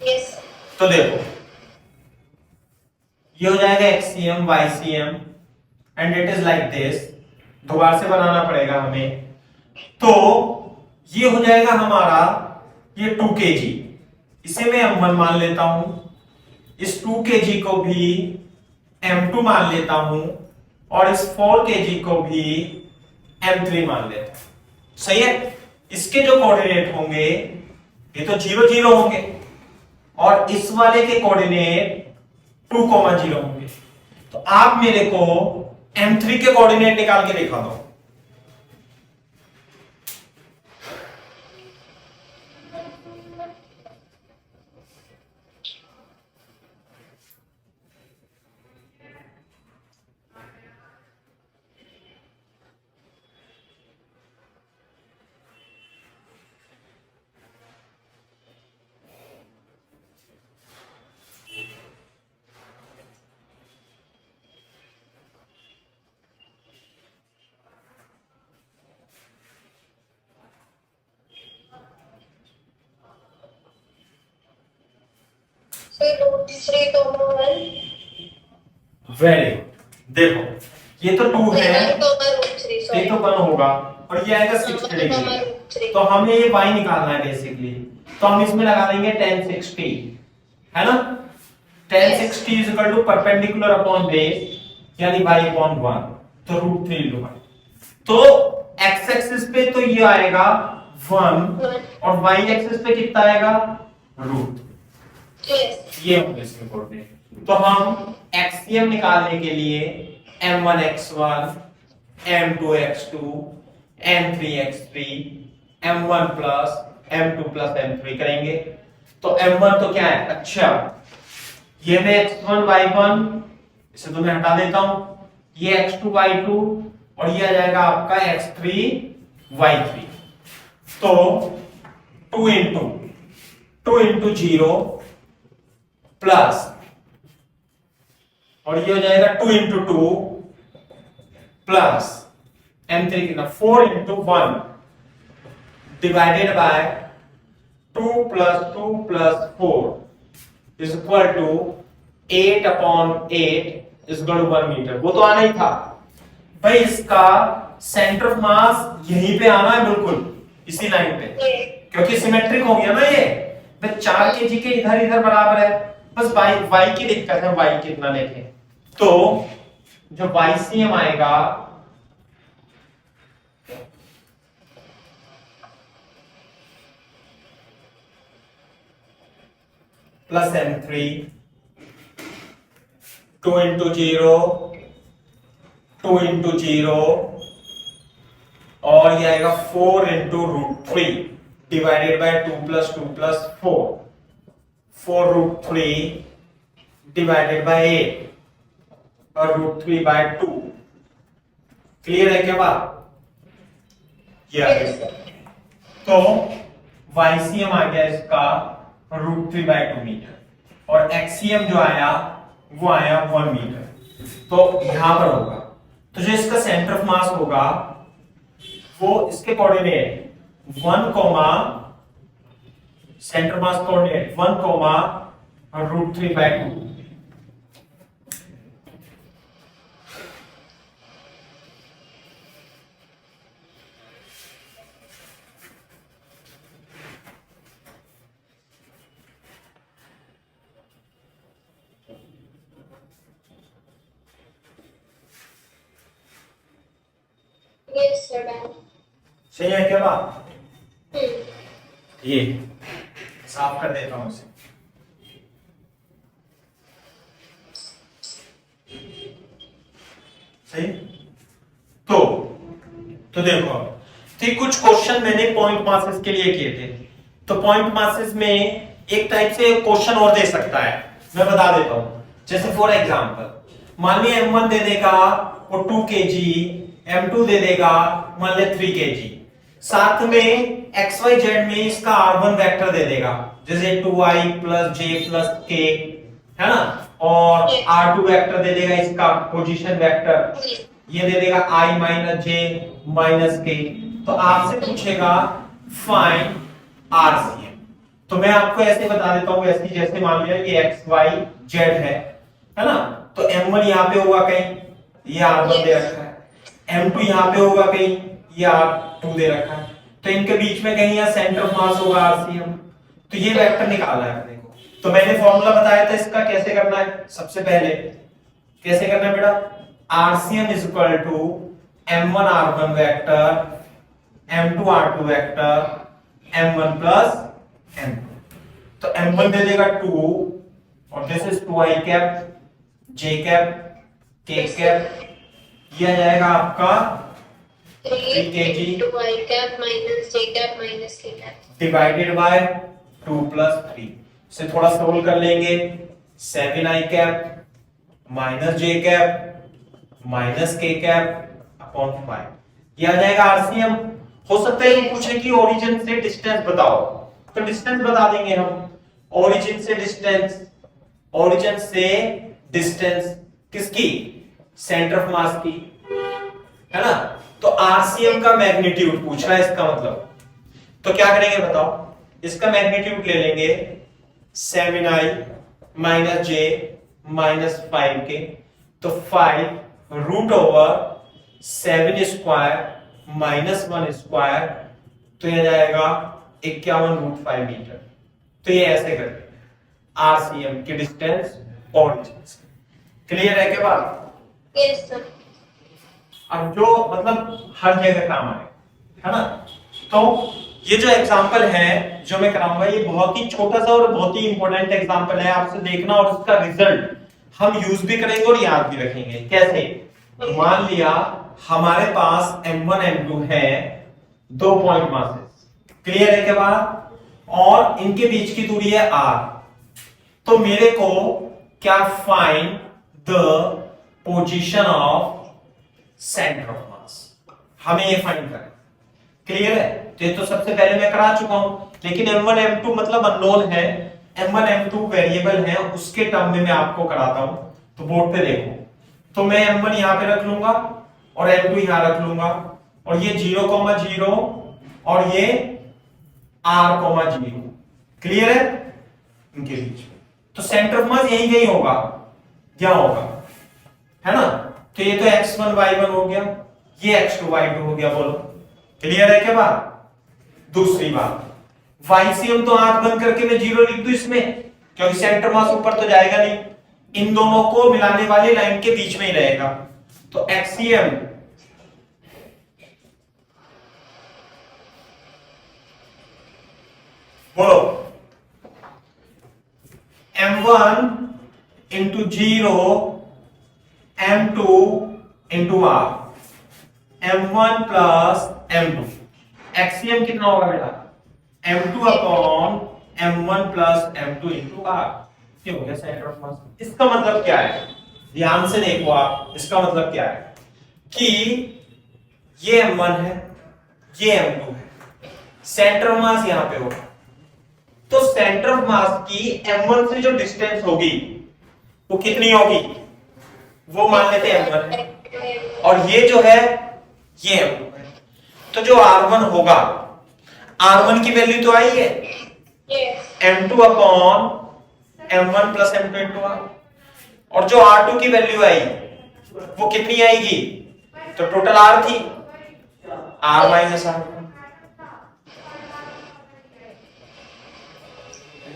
Yes. तो देखो ये हो जाएगा XCM YCM and it is like this दोबारा से बनाना पड़ेगा हमें तो ये हो जाएगा हमारा ये 2 kg इसे मैं M1 मान लेता हूं इस 2 kg को भी M2 मान लेता हूं और इस 4 kg को भी M3 मान लेता हूं सही है इसके जो कोऑर्डिनेट होंगे ये तो 0 0 होंगे और इस वाले के कोऑर्डिनेट 2, 0 होंगे तो आप मेरे को M3 के कोऑर्डिनेट निकाल के दिखा दो Sir, root 3 comma 1. Very good देखो ये तो 2 है 1 comma root 3. ये Sorry. तो 1 होगा और ये आएगा 60 1 comma डिग्री root 3. तो हमें ये y निकालना है बेसिकली तो हम इसमें लगा देंगे tan 60 है ना tan 60 is equal to perpendicular upon base यानी y अपॉन 1 तो √3 लो तो x एक्सिस पे तो ये आएगा 1 और वाई एक्सिस पे कितना आएगा रूट। Yes. ये होंगे इसके कोऑर्डिनेट। तो हम एक्सियम निकालने के लिए m1 x1 m2 x2 m3 x3 m1 plus m2 plus m3 करेंगे। तो m1 तो क्या है, अच्छा ये मैं x1 y1 इसे तो मैं हटा देता हूं, ये x2 y2 और ये आ जाएगा आपका x3 y3। तो 2 इंटू 0 प्लस और ये हो जाएगा 2 इंटू 2 प्लस m3 कितना 4 into 1 divided by 2 plus 2 plus 4 is equal to 8 upon 8 is equal to 1 metre. वो तो आना ही था भाई, इसका सेंटर ऑफ मास यहीं पे आना है, बिल्कुल इसी लाइन पे, क्योंकि सिमेट्रिक हो गया ना ये। 4 केजी के इधर इधर बराबर है, बस y की दिक्कत है, y कितना लेके। तो जो YCM आएगा प्लस m3 2 इंटू 0 2 इंटू 0 और ये आएगा 4 into root 3 divided by 2 plus 2 plus 4 root 3 divided by 8 और रूट 3 बाय 2। क्लियर है क्या बात? ये आ गया। तो YCM आ गया इसका रूट 3 बाय 2 मीटर और XCM जो आया वो आया 1 मीटर। तो यहां पर होगा, तो जो इसका सेंटर ऑफ मास होगा वो इसके coordinate 1 comma centre mass coordinate 1 comma root 3 by 2। Yes, sir. Done. सही है क्या बात? Hmm. ये साफ कर देता हूं इसे। सही। तो देखो, तो कुछ क्वेश्चन मैंने पॉइंट मासेस के लिए किए थे। तो पॉइंट मासेस में एक टाइप से क्वेश्चन और दे सकता है, मैं बता देता हूं। जैसे फॉर एग्जांपल मान लिया m1 दे देगा वो 2 kg, m2 दे देगा मान लिया 3 kg, साथ में xyz में इसका r1 वेक्टर दे देगा, जैसे 2i plus j plus k, है ना, और r2 वेक्टर दे देगा इसका पोजीशन वेक्टर, ये दे देगा i minus j minus k। तो आपसे पूछेगा फाइंड RCM। तो मैं आपको ऐसे बता देता हूं, ऐसे जैसे मान लिया ये xyz है ना, तो m1 यहाँ पे होगा कहीं, ये r1 दे रखा है, m2 यहाँ पे होगा कहीं, ये r2 दे रखा है, तो इनके बीच में कहीं यहाँ सेंटर ऑफ मास होगा RCM। तो ये वेक्टर निकाला है अपने को। तो मैंने फॉर्मूला बताया था इसका कैसे करना है। सबसे पहले कैसे करना है बेटा, RCM is equal to m1 r1 vector m2 r2 vector m1 plus m2। तो m1 दे देगा 2 और this is 2i cap j cap k cap, ये आ जाएगा आपका 3 kg into y cap minus j cap minus k cap divided by 2 plus 3 से थोड़ा सोल्व कर लेंगे। 7i cap minus j cap minus k cap upon 5, ये आ जाएगा RCM। हो सकता है ये पूछे कि ओरिजिन से डिस्टेंस बताओ, तो डिस्टेंस बता देंगे हम। ओरिजिन से डिस्टेंस, ओरिजिन से डिस्टेंस किसकी, सेंटर ऑफ मास की, है ना। तो RCM का मैग्नीट्यूड पूछ रहा है इसका मतलब, तो क्या करेंगे बताओ, इसका मैग्नीट्यूड ले लेंगे 7i minus j minus 5k, तो 5 root over 7 square minus 1 square, तो ये जाएगा 51 रूट 5 मीटर। तो ये ऐसे करते RCM की डिस्टेंस ओरिजिन से। क्लियर है क्या बात? Yes, sir. अब जो मतलब हर जगह काम आए, है ना। तो ये जो एग्जाम्पल है जो मैं कराऊंगा ये बहुत ही छोटा सा और बहुत ही इंपॉर्टेंट एग्जाम्पल है, आपसे देखना और उसका रिजल्ट हम यूज भी करेंगे और याद भी रखेंगे। कैसे? मान लिया हमारे पास M1 M2 है, 2 पॉइंट मासेस, क्लियर है के बाद, और इनके बीच की दूरी है r। तो मेरे को क्या find the position of centre of मास, हमें ये फाइंड करना, क्लियर है? तो ये तो सबसे पहले मैं करा चुका हूं, लेकिन M1 M2 मतलब अननोन है, M1 M2 वेरिएबल है, उसके टर्म में मैं आपको कराता हूं। तो बोर्ड पे देखो, तो मैं M1 यहां पे रख लूंगा और M2 यहां रख लूंगा, और ये 0,0 और ये r,0, क्लियर है इनके बीच में। तो सेंटर ऑफ मास यही कहीं होगा, क्या होगा, है ना? तो ये तो x1 y1 हो गया, ये x2 y2 हो गया, बोलो क्लियर है क्या बात? दूसरी बात, YCM तो आंख बंद करके मैं 0 लिख दूं इसमें, क्योंकि सेंटर मास ऊपर तो जाएगा नहीं, इन दोनों को मिलाने वाली लाइन के बीच में ही रहेगा। तो XCM बोलो M1 into 0 M2 into R, M1 plus M2, एक्सीएम कितना होगा बेटा? M2 upon M1 plus M2 into R, ये हो गया सेंटर ऑफ मास। इसका मतलब क्या है, ध्यान से देखो आप, इसका मतलब क्या है कि ये M1 है, ये M2 है, सेंटर ऑफ मास यहां पे होगा, तो सेंटर ऑफ मास की M1 से जो डिस्टेंस होगी वो कितनी होगी, वो मान लेते हैं M1 है, और ये जो है ये M2 है। तो जो R1 होगा, R1 की वैल्यू तो आई है M2 upon M1 plus M2 into R, और जो R2 की वैल्यू आई वो कितनी आएगी, तो टोटल R थी, R minus R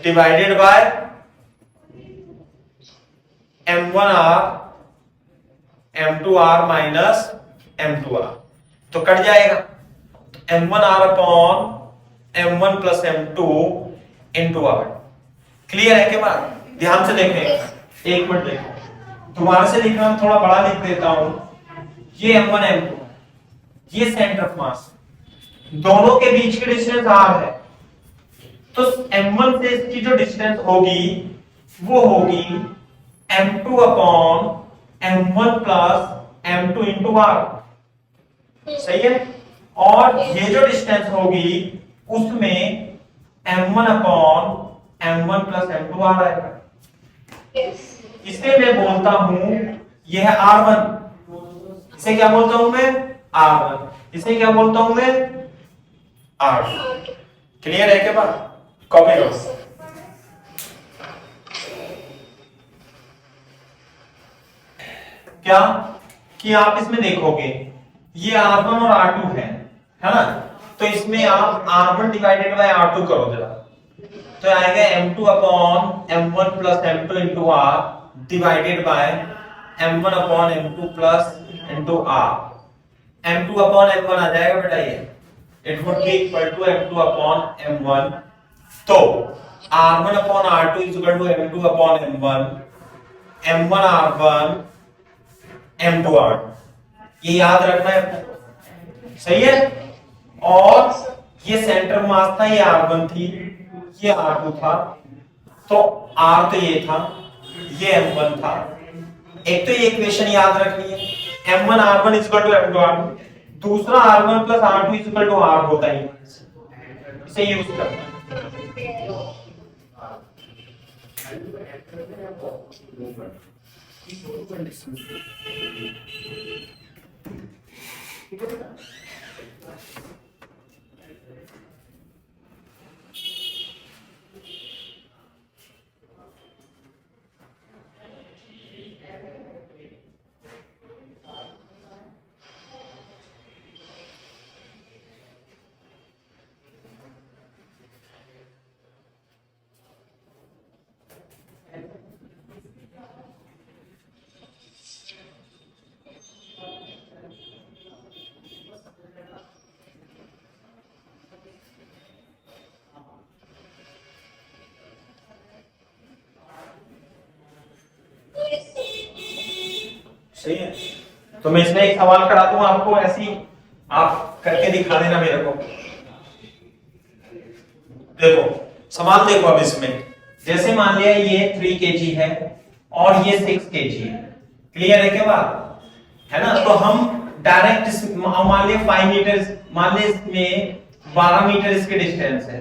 divided bye M1R M2R minus M2R, तो कट जाएगा M1R upon M1 plus M2 into R, clear है के बाद? ध्यान से देखें, एक मिनट देखो, दोबारा से लिखना थोड़ा बड़ा लिख देता हूं, ये M1 M2, ये सेंटर ऑफ मास, दोनों के बीच की डिस्टेंस R है, तो M1 से इसकी जो डिस्टेंस होगी वो होगी M2 upon M1 plus M2 into R, सही है? और ये जो डिस्टेंस होगी उसमें M1 upon M1 plus M2 R आएगा, इसे मैं बोलता हूं यह R1, इसे क्या बोलता हूं मैं, R1, इसे क्या बोलता हूं मैं, R2, क्लियर है क्या बात? कॉपी करो। क्या कि आप इसमें देखोगे ये R1 और R2 है ना? तो इसमें आप R1 डिवाइडेड बाय R2 करो जरा, तो आएगा M2 upon M1 plus M2 into R divided by M1 upon M2 plus into R, M2 upon M1 आ जाएगा बेटा, ये it would be equal to M2 upon M1, तो R1 अपॉन R2 is equal to M2 upon M1, M1 R1 M2 R2, ये याद रखना है, सही है? और ये सेंटर मास था, ये R1 थी, ये R2 था, तो R तो ये था, ये M1 था, एक तो ये इक्वेशन याद रखनी है, M1 R1 is equal to M2 R2, दूसरा R1 plus R2 is equal to R होता है, इसे यूज करना सही है। तो मैं इसमें एक सवाल करा दूं आपको, ऐसी आप करके दिखा देना मेरे को। देखो सवाल देखो अब इसमें, जैसे मान लिया ये 3 kg है और ये 6 kg है, क्लियर है क्या बात, है ना। तो हम डायरेक्ट मान लिया 5 मीटर, मान लिया इसमें 12 मीटर इसके डिस्टेंस है,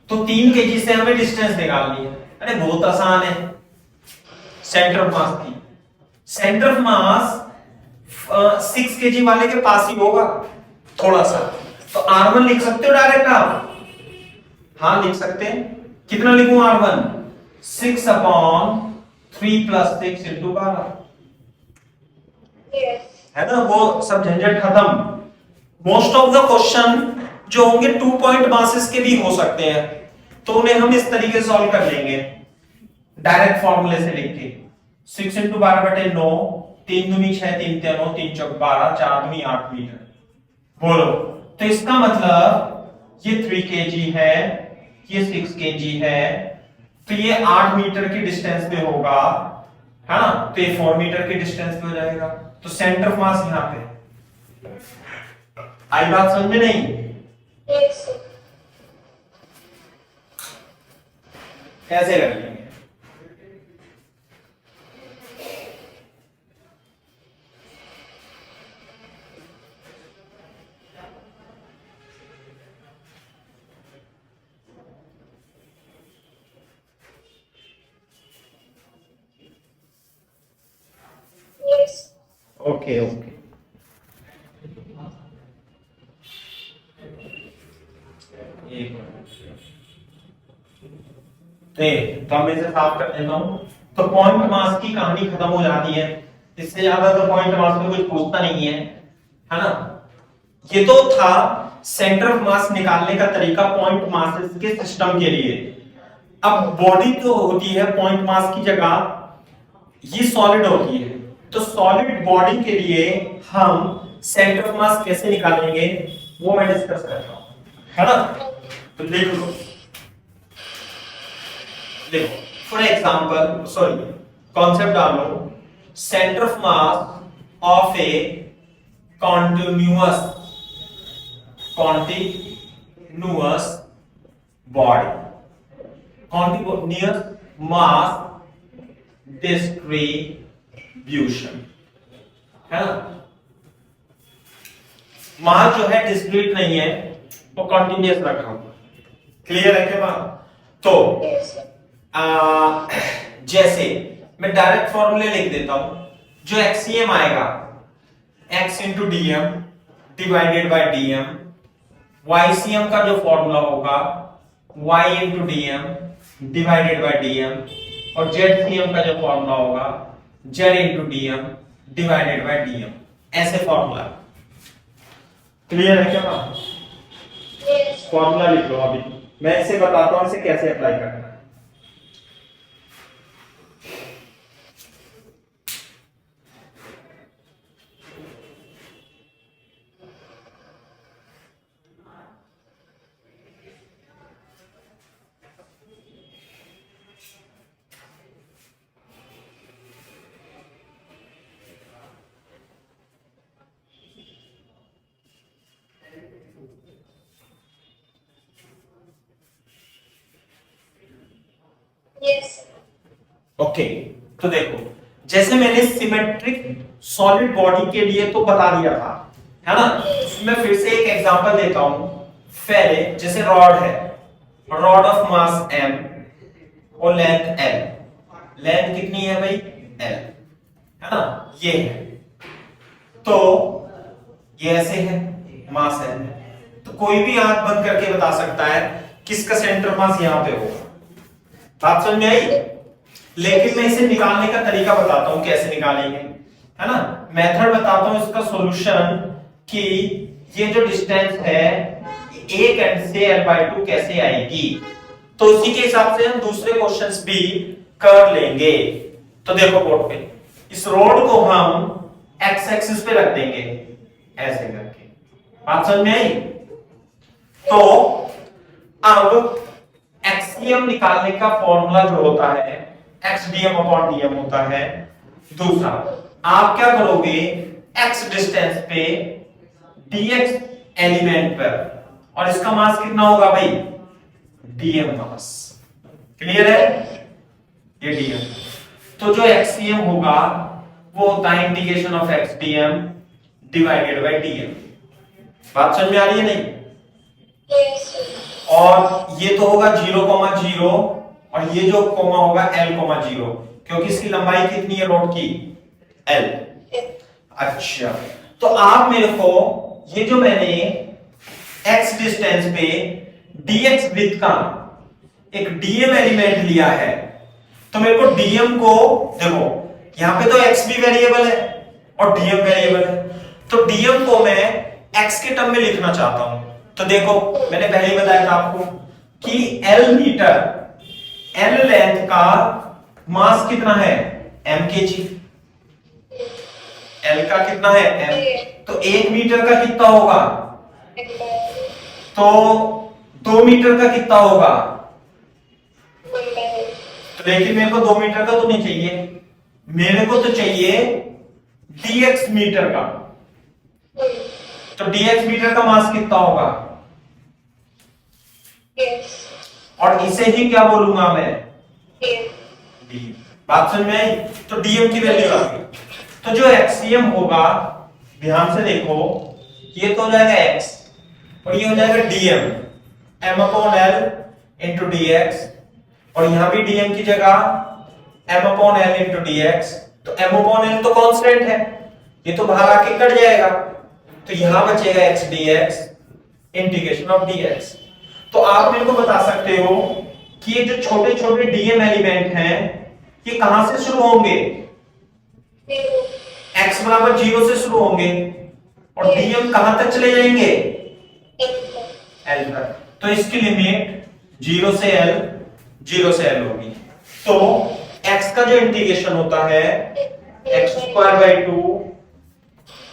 तो 3 kg से हमें डिस्टेंस निकालनी है। अरे बहुत आसान है। सेंटर ऑफ मास की, सेंटर ऑफ मास 6 kg वाले के पास ही होगा थोड़ा सा, तो R1 लिख सकते हो डायरेक्ट आप, हाँ लिख सकते हैं। कितना लिखूं R1? 6/3 + 6 × 12, Yes. है ना। वो सब झंझट खत्म। मोस्ट ऑफ द क्वेश्चन जो होंगे 2 पॉइंट मासेस के भी हो सकते हैं, तो उन्हें हम इस तरीके से सॉल्व कर लेंगे डायरेक्ट फॉर्मूले से लिख के। 6 × 12/9, 3 दूनी 6, 3 3 9, 3 चौक 12, 4 दूनी 8 मीटर। बोलो, तो इसका मतलब ये 3 kg है, ये 6 kg है, तो ये 8 मीटर की डिस्टेंस पे होगा, है ना। तो ये 4 मीटर की डिस्टेंस पे हो जाएगा। तो सेंटर ऑफ मास यहां पे। आई बात समझ में नहीं? Yes. कैसे कर लेंगे? Yes. ओके ओके, तो मैं इसे साफ कर देता हूं। तो पॉइंट मास की कहानी खत्म हो जाती है, इससे ज्यादा तो पॉइंट मास में कुछ पूछता नहीं है ना। ये तो था सेंटर ऑफ मास निकालने का तरीका पॉइंट मास के सिस्टम के लिए। अब बॉडी तो होती है पॉइंट मास की जगह, ये सॉलिड होती है, तो सॉलिड बॉडी के लिए हम सेंटर ऑफ मास कैसे निकालेंगे वो मैं डिस्कस करता हूं, है ना। तो लिख लो, देखो फॉर एग्जांपल, सॉरी कॉन्सेप्ट डालो, centre of mass of A continuous body, continuous mass distribution, है ना। मास जो है डिस्क्रीट नहीं है, वो कंटिन्यूअस रखा हुआ, क्लियर है क्या बात। तो Yes. जैसे मैं डायरेक्ट फॉर्मूले लिख देता हूं, जो एक्सीएम आएगा x into dm divided by dm, ycm का जो फॉर्मूला होगा y into dm divided by dm, और zcm का जो फॉर्मूला होगा z into dm divided by dm, ऐसे फॉर्मूला। क्लियर है क्या बात? Yes. फॉर्मूला लिख लो, अभी मैं इसे बताता हूं इसे कैसे अप्लाई करना है। Yes. ओके, तो देखो जैसे मैंने सिमेट्रिक सॉलिड बॉडी के लिए तो बता दिया था, है ना। मैं फिर से एक एग्जांपल देता हूं। पहले जैसे रॉड है, रॉड ऑफ मास m और लेंथ l, लेंथ कितनी है भाई l, है ना, ये है। तो ये ऐसे है, मास है, तो कोई भी आंख बंद करके बता सकता है किसका सेंटर मास यहां पे होगा। बात समझ में आई? लेकिन मैं इसे निकालने का तरीका बताता हूं कैसे निकालेंगे, है ना। मेथड बताता हूं इसका सॉल्यूशन, कि ये जो डिस्टेंस है एक एंड से l/2 कैसे आएगी, तो उसी के हिसाब से हम दूसरे क्वेश्चंस भी कर लेंगे। तो देखो बोर्ड पे, इस रोड को हम x एक्सिस पे रख देंगे ऐसे करके। बात समझ में आई? तो अब एक्सियम निकालने का फॉर्मूला जो होता है xdm/dm होता है। दूसरा आप क्या करोगे, x डिस्टेंस पे dx एलिमेंट पर, और इसका मास कितना होगा भाई, dm मास। क्लियर है, ये dm। तो जो xcm होगा वो होता है integration of x dm divided by dm। बात समझ में आ रही है नहीं? Yes, sir. और ये तो होगा 0,0 और ये जो कोमा होगा L,0, क्योंकि इसकी लंबाई कितनी है रोड की, L। अच्छा, तो आप मेरे को ये जो मैंने x डिस्टेंस पे dx विड्थ का एक dm एलिमेंट लिया है, तो मेरे को dm को देखो, यहां पे तो x भी वेरिएबल है और dm वेरिएबल है, तो dm को मैं x के टर्म में लिखना चाहता हूं। तो देखो, मैंने पहले ही बताया था आपको कि L मीटर, L लेंथ का मास कितना है, m kg। L का कितना है, m, तो 1 मीटर का कितना होगा, तो 2 मीटर का कितना होगा, तो लेकिन मेरे को 2 मीटर का तो नहीं चाहिए, मेरे को तो चाहिए dx मीटर का। तो dx मीटर का मास कितना होगा, Yes. और इसे ही क्या बोलूंगा मैं, Yes. d। बात समझ में आई? तो dm की वैल्यू आ गई। तो जो xcm होगा, ध्यान से देखो, ये तो हो जाएगा x और ये हो जाएगा dm, m/l इंटू dx, और यहां भी dm की जगह m/l इंटू dx। तो m/l तो कांस्टेंट है, ये तो बाहर आके कट जाएगा, तो यहां बचेगा x dx integration of dx। तो आप मेरे को बता सकते हो कि ये जो छोटे छोटे dm एलिमेंट हैं, ये कहां से शुरू होंगे, Zero. x बराबर 0 से शुरू होंगे, और dm कहां तक चले जाएंगे, Enter. L तक। तो इसकी लिमिट 0 से L, 0 से L होगी। तो x का जो इंटीग्रेशन होता है x²/2,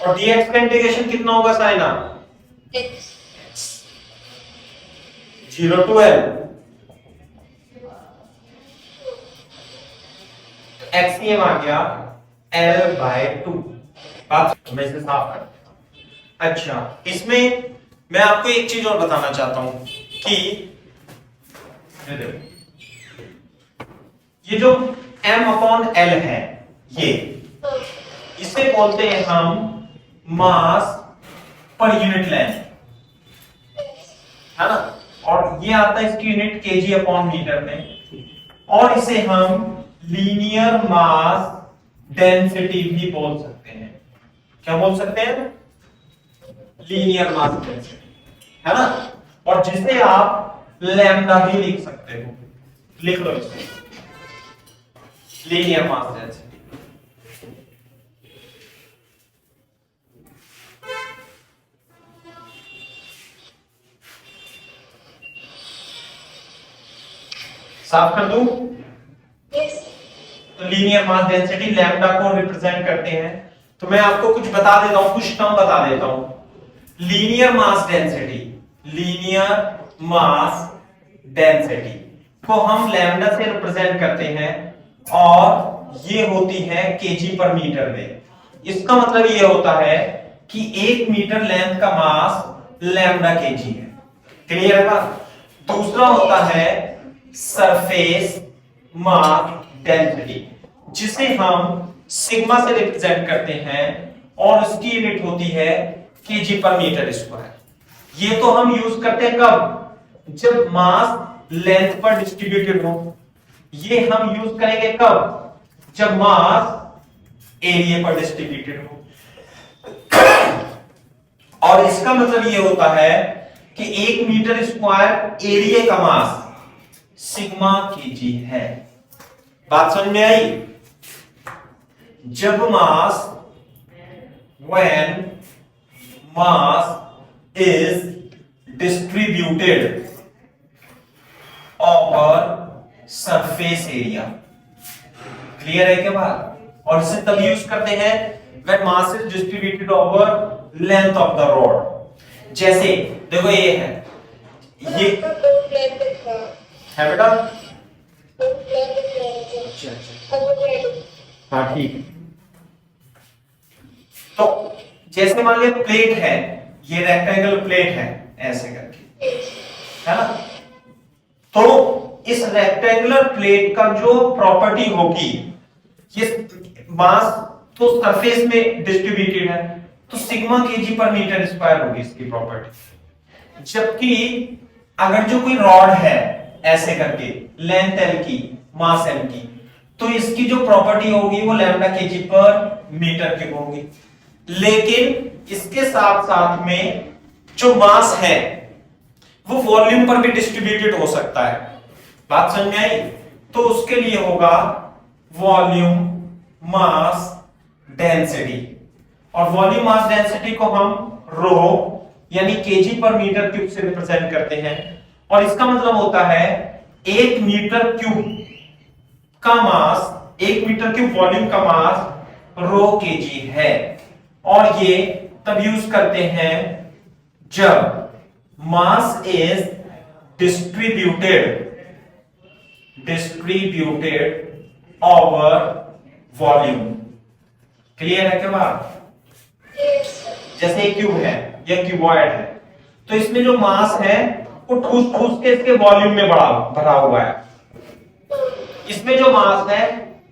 और dx का इंटीग्रेशन कितना होगा Saina, X. 0 to L। xcm आ गया L/2। बात मैं इसे साफ कर देता हूं। अच्छा, इसमें मैं आपको एक चीज और बताना चाहता हूं कि ये देखो, ये जो m/l है, ये इसे बोलते हैं हम मास पर यूनिट लेंथ, है ना, और ये आता है इसकी यूनिट kg/मीटर में, और इसे हम लीनियर मास डेंसिटी भी बोल सकते हैं। क्या बोल सकते हैं, लीनियर मास डेंसिटी, है ना, और जिसे आप लैम्डा भी लिख सकते हो, लिख लो इसे, लीनियर मास डेंसिटी। साफ कर दूं? Yes. तो लीनियर मास डेंसिटी लैम्डा को रिप्रेजेंट करते हैं। तो मैं आपको कुछ बता देता हूं, कुछ टर्म बता देता हूं। Linear mass density, linear mass density को हम लैम्डा से रिप्रेजेंट करते हैं, और ये होती है kg/मीटर में। इसका मतलब ये होता है कि 1 मीटर लेंथ का मास लैम्डा kg है। क्लियर है बात? दूसरा होता है सरफेस मास डेंसिटी, जिसे हम सिग्मा से रिप्रेजेंट करते हैं, और उसकी यूनिट होती है kg/मीटर²। ये तो हम यूज करते हैं कब, जब मास लेंथ पर डिस्ट्रीब्यूटेड हो। ये हम यूज करेंगे कब, जब मास एरिया पर डिस्ट्रीब्यूटेड हो। और इसका मतलब ये होता है कि 1 मीटर स्क्वायर एरिया का मास सिग्मा kg है। बात समझ में आई? जब मास, when mass is distributed over surface area। Clear है क्या बात? और इसे तब यूज करते हैं when mass is distributed over length of the rod। जैसे देखो, ये है, ये दो प्लेट दिखा, है बेटा, दो प्लेट दिख रहे थे। अच्छा अच्छा, अब वो प्लेट हाँ ठीक है। जैसे मान लिया प्लेट है, ये रेक्टेंगल प्लेट है ऐसे करके, Yes. है ना। तो इस रेक्टेंगुलर प्लेट का जो प्रॉपर्टी होगी, ये मास तो सरफेस में डिस्ट्रीब्यूटेड है, तो sigma KG per metre square होगी इसकी प्रॉपर्टी। जबकि अगर जो कोई रॉड है ऐसे करके, लेंथ एल की, मास एम की, तो इसकी जो प्रॉपर्टी होगी वो lambda KG per metre cube होगी। लेकिन इसके साथ साथ में जो मास है वो वॉल्यूम पर भी डिस्ट्रीब्यूटेड हो सकता है। बात समझ में आई? तो उसके लिए होगा वॉल्यूम मास डेंसिटी, और वॉल्यूम मास डेंसिटी को हम रो यानी केजी पर मीटर क्यूब से रिप्रेजेंट करते हैं। और इसका मतलब होता है 1 मीटर क्यूब का मास, 1 मीटर क्यूब वॉल्यूम का मास रो केजी है। और ये तब यूज करते हैं जब mass is distributed over volume. Clear है क्या बात? Yes. जैसे एक क्यूब है या क्यूबॉइड है, तो इसमें जो मास है वो ठूस ठूस के इसके वॉल्यूम में भरा हुआ है। इसमें जो मास है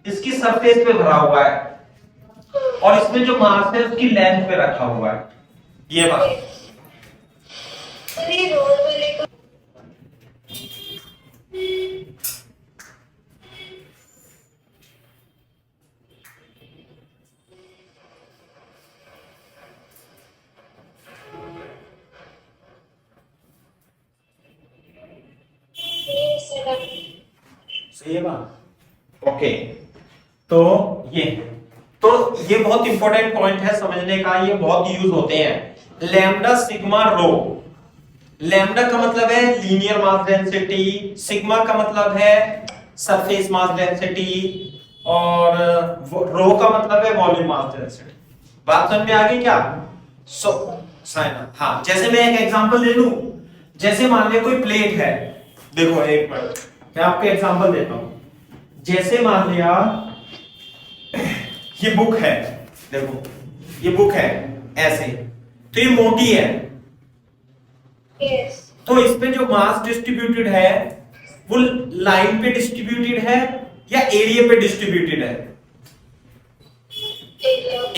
इसकी सरफेस पे भरा हुआ है, और इसमें जो मास है उसकी लेंथ पे रखा हुआ है। ये बात सर ये रोड वाले का ये सर सही है बात? ओके, तो ये बहुत इंपॉर्टेंट पॉइंट है समझने का, ये बहुत यूज होते हैं। लैम्डा सिग्मा रो, लैम्डा का मतलब है लीनियर मास डेंसिटी, सिग्मा का मतलब है सरफेस मास डेंसिटी, और रो का मतलब है वॉल्यूम मास डेंसिटी। बात समझ में आ गई क्या? साइन, हाँ, जैसे मैं एक एग्जांपल दे दूं, जैसे मान लिया कोई प्लेट है, देखो एक मिनट मैं आपको एग्जांपल देता हूं। जैसे मान लिया ये बुक है, देखो ये बुक है ऐसे, तो ये मोटी है, Yes. तो इसमें जो मास डिस्ट्रीब्यूटेड है वो लाइन पे डिस्ट्रीब्यूटेड है या एरिया पे डिस्ट्रीब्यूटेड है?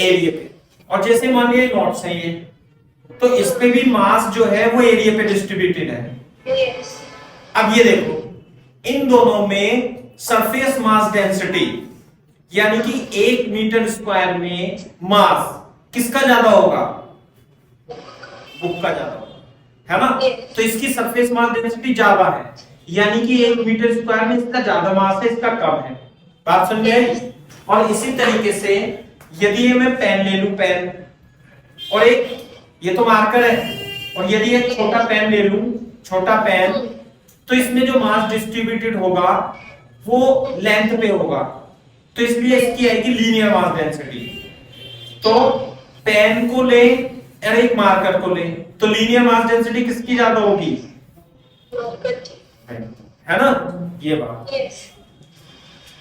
एरिया पे। और जैसे मान लिया नॉट्स है ये, तो इस पे भी मास जो है वो एरिया पे डिस्ट्रीब्यूटेड है। Yes. अब ये देखो, इन दोनों में सरफेस मास डेंसिटी यानी कि 1 मीटर स्क्वायर में मास किसका ज्यादा होगा? बुक का ज्यादा होगा, है ना। Yes. तो इसकी सरफेस मास डेंसिटी ज्यादा है, यानी कि 1 मीटर स्क्वायर में इसका ज्यादा मास है, इसका कम है। बात समझ में आई? और इसी तरीके से यदि ये मैं पेन ले लूं, पेन, और एक ये तो मार्कर है, और यदि एक छोटा पेन ले लूं, छोटा पेन, तो इसमें जो मास डिस्ट्रीब्यूटेड होगा वो लेंथ पे होगा, तो इसलिए इसकी आएगी लीनियर मास डेंसिटी। तो पेन को ले और एक मार्कर को ले, तो लीनियर मास डेंसिटी किसकी ज्यादा होगी? है ना, ये बात। Yes.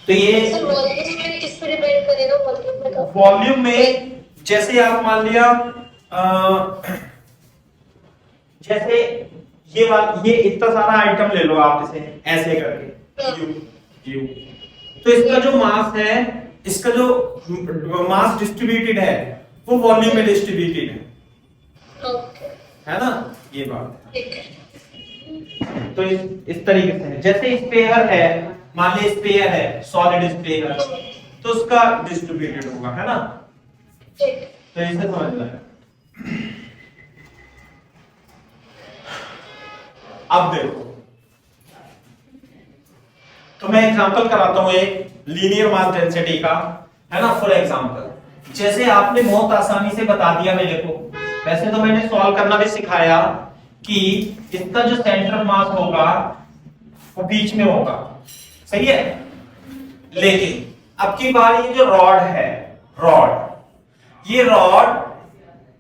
तो ये सर वॉल्यूम में किस पे डिपेंड करेगा? वॉल्यूम में का वॉल्यूम में, जैसे आप मान लिया जैसे ये इतना सारा आइटम ले लो आप, इसे ऐसे करके यू, तो इसका जो मास है, इसका जो मास डिस्ट्रीब्यूटेड है वो वॉल्यूम में डिस्ट्रीब्यूटेड है। ओके, है ना, ये बात। ठीक है। तो इस तरीके से है। जैसे स्पेयर है, मान लीजिए स्पेयर है, सॉलिड स्पेयर, तो उसका डिस्ट्रीब्यूटेड होगा, है ना। ठीक। तो इसे समझना है। अब देखो, तो मैं एग्जांपल कराता हूं एक लीनियर मास डेंसिटी का, है ना। फॉर एग्जांपल, जैसे आपने बहुत आसानी से बता दिया मेरे को, वैसे तो मैंने सॉल्व करना भी सिखाया कि इसका जो सेंटर मास होगा वो बीच में होगा, सही है। लेकिन अब की बार ये जो रॉड है, ये रॉड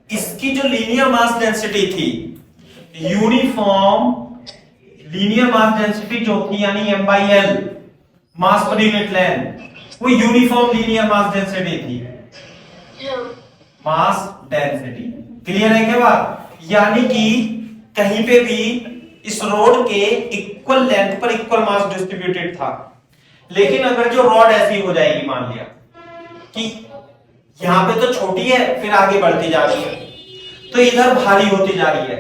इसकी जो लीनियर मास डेंसिटी थी, यूनिफॉर्म लीनियर मास डेंसिटी जो थी, यानी m/l मास पर यूनिट लेंथ, वो यूनिफॉर्म लीनियर मास डेंसिटी थी। हाँ। Mass density. क्लियर है क्या बात? यानी कि कहीं पे भी इस रॉड के इक्वल लेंथ पर इक्वल मास डिस्ट्रीब्यूटेड था, लेकिन अगर जो रॉड ऐसी हो जाएगी, मान लिया कि यहां पे तो छोटी है फिर आगे बढ़ती जा रही है तो इधर भारी होती जा रही है,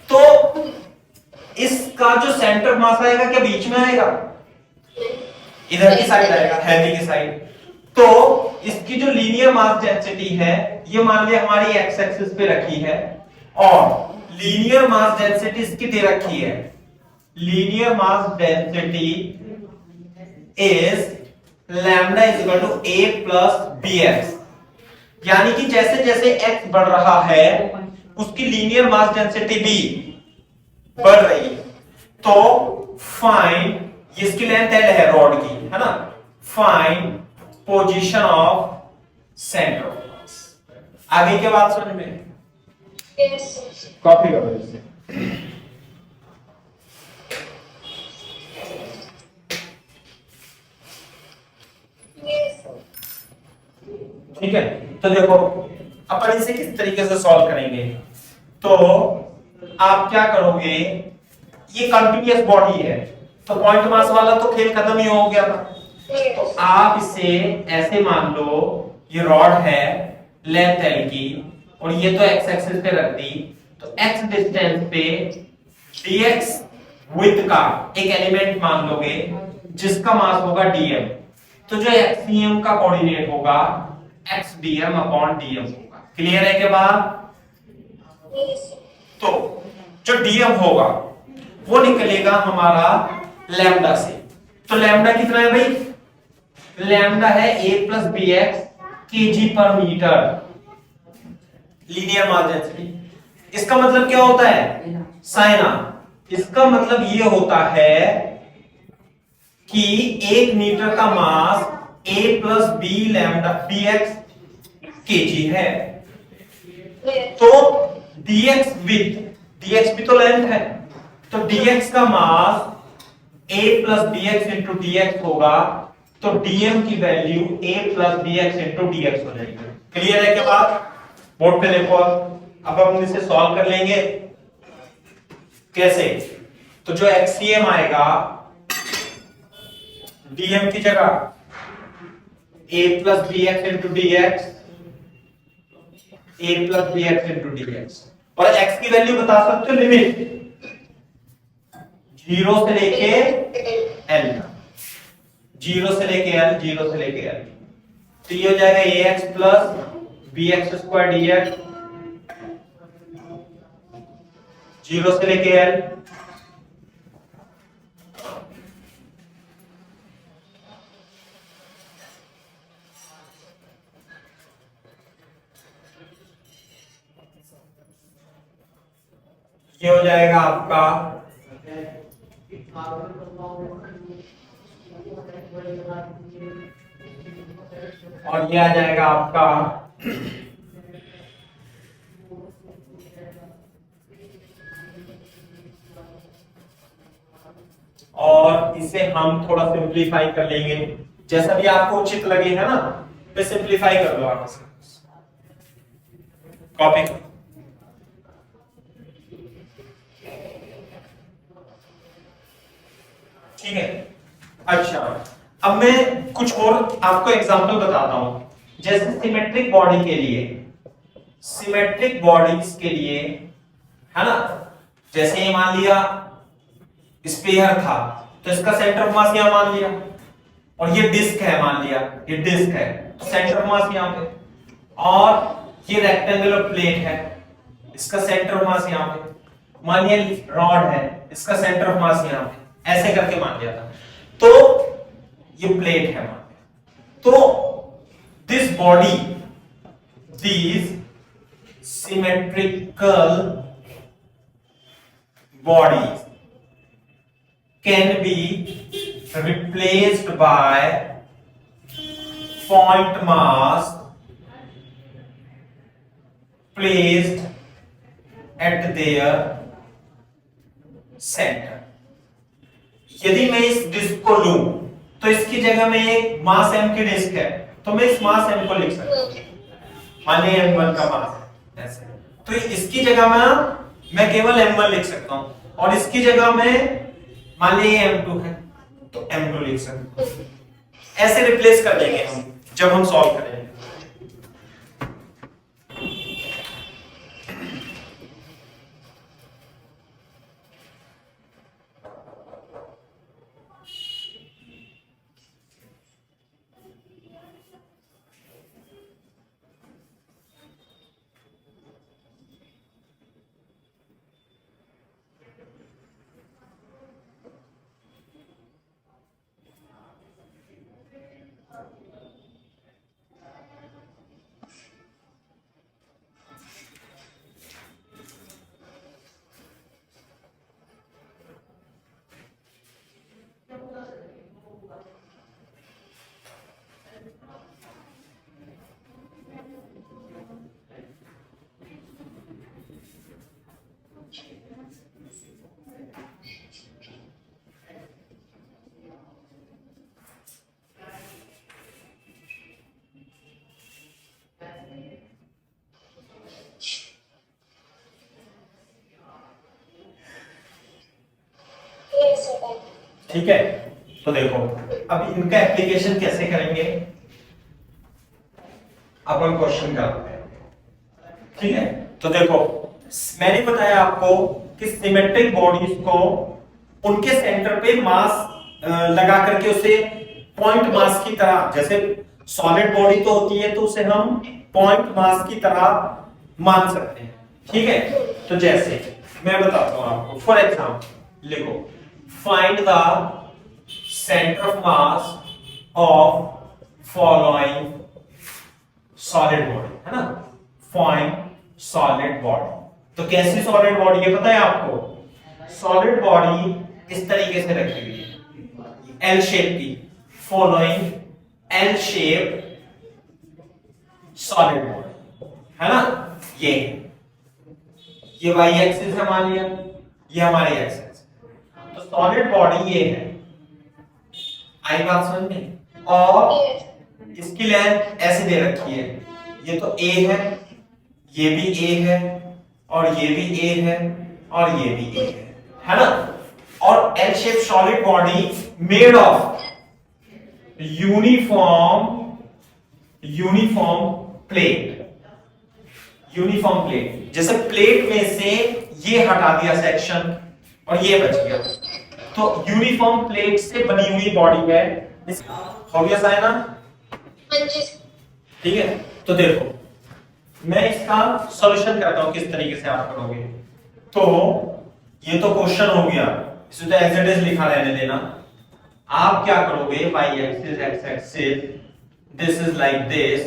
तो इसका जो सेंटर मास आएगा क्या बीच में आएगा? इधर की साइड आएगा, हैवी की साइड। तो इसकी जो लीनियर मास डेंसिटी है ये मान लिया हमारी एक्स एक्सिस पे रखी है, और लीनियर मास डेंसिटी इसकी दे रखी है, linear mass density is lambda is equal to a plus bx। यानी कि जैसे जैसे x बढ़ रहा है उसकी लीनियर मास डेंसिटी भी बढ़ रही है। तो फाइंड, इसकी लेंथ l है रॉड की, है ना, find position of centre of मास। आगे क्या बात समझ में? Yes. कॉपी करो इसे। Yes. ठीक है, तो देखो अपन इसे किस तरीके से सॉल्व करेंगे। तो आप क्या करोगे, ये कंटिन्यूअस बॉडी है तो पॉइंट मास वाला तो खेल खत्म ही हो गया था। तो Yes. आप इसे ऐसे मान लो, ये रॉड है लेंथ l की और ये तो x एक्सिस पे रख दी, तो x डिस्टेंस पे dx विड्थ का एक एलिमेंट मान लोगे जिसका मास होगा dm। तो जो xcm का कोऑर्डिनेट होगा xdm अपॉन dm होगा। क्लियर है के बाद? Yes. तो जो dm होगा वो निकलेगा हमारा लैम्डा से। तो लैम्डा कितना है भाई? लैम्डा है a plus b x kg per metre, linear mass density. इसका मतलब क्या होता है साइना? इसका मतलब ये होता है कि 1 मीटर का mass a plus b lambda b x kg है। Yes. तो dx विथ, dx भी तो लेंथ है, तो dx का mass a plus b x into dx होगा, तो dm की value a plus b x into dx हो जाएगी। क्लियर है क्या बात? बोर्ड पे देखो, अब हम इसे सॉल्व कर लेंगे। कैसे? तो जो xcm आएगा dm की जगह a plus b x into dx, a plus b x into dx, और x की वैल्यू बता सकते हो लिमिट 0 से लेके l, 0 से लेके l, 0 से लेके l। तो ये हो जाएगा ax plus b x square dx 0 से लेके l। ये हो जाएगा आपका और ये आ जाएगा आपका और इसे हम थोड़ा सिंप्लीफाई कर लेंगे जैसा भी आपको उचित लगे, है ना। तो सिंप्लीफाई कर लो आप इसे, कॉपी करो। ठीक है, अच्छा अब मैं कुछ और आपको एग्जांपल बताता हूं। जैसे सिमेट्रिक बॉडी के लिए, सिमेट्रिक बॉडीज के लिए, है ना, जैसे ये मान लिया स्फीयर था तो इसका सेंटर ऑफ मास यहां मान लिया, और ये डिस्क है मान लिया, ये डिस्क है तो सेंटर ऑफ मास यहां पे, और ये रेक्टेंगुलर प्लेट है इसका सेंटर ऑफ मास यहां पे, मान लिया रॉड है इसका सेंटर ऑफ मास यहां पे, ऐसे करके मान लिया था। तो ये प्लेट है मान लिया। तो this body, these symmetrical bodies can be replaced by point mass placed at their center। यदि मैं इस डिस्क को लूं तो इसकी जगह में एक मास m की डिस्क है तो मैं इस मास m को लिख सकता हूं। मान लीजिए m1 का मास है ऐसे, तो इसकी जगह में मैं केवल m1 लिख सकता हूं और इसकी जगह में मान लीजिए m2 है तो m2 लिख सकता हूं। ऐसे रिप्लेस कर देंगे हम जब हम सॉल्व करेंगे। Yes, sir. ठीक है, तो देखो अब इनका एप्लीकेशन कैसे करेंगे अपन क्वेश्चन करते हैं। ठीक है, तो देखो मैंने बताया आपको कि सिमेट्रिक बॉडीज को उनके सेंटर पे मास लगा करके उसे पॉइंट मास की तरह, जैसे सॉलिड बॉडी तो होती है तो उसे हम पॉइंट मास की तरह मान सकते हैं। ठीक है, तो जैसे मैं बताता हूं आपको, फॉर एग्जाम्पल लिखो find the centre of mass of following solid body, है ना, फाइंड सॉलिड बॉडी। तो कैसी सॉलिड बॉडी है पता है आपको? सॉलिड बॉडी इस तरीके से रखी हुई है, एल शेप की, following L shape solid body, है ना, ये वाई एक्सिस है मान लिया, ये हमारी एक्सिस। तो सॉलिड बॉडी ये है, आई बात समझ में? और Yes. इसकी लेंथ ऐसे दे रखी है, ये तो ए है, ये भी ए है, और ये भी ए है, और ये भी ए है ना। और L shape solid body made of uniform plate, जैसे प्लेट में से ये हटा दिया सेक्शन और ये बच गया, तो यूनिफॉर्म प्लेट से बनी हुई बॉडी है। हो गया साइना? हाँ जी। ठीक है, तो देखो मैं इसका सॉल्यूशन करता हूं किस तरीके से आप करोगे। तो ये तो क्वेश्चन हो गया, इसे तो एज इट इज लिखा रहने देना। आप क्या करोगे, y axis x axis, this is like this,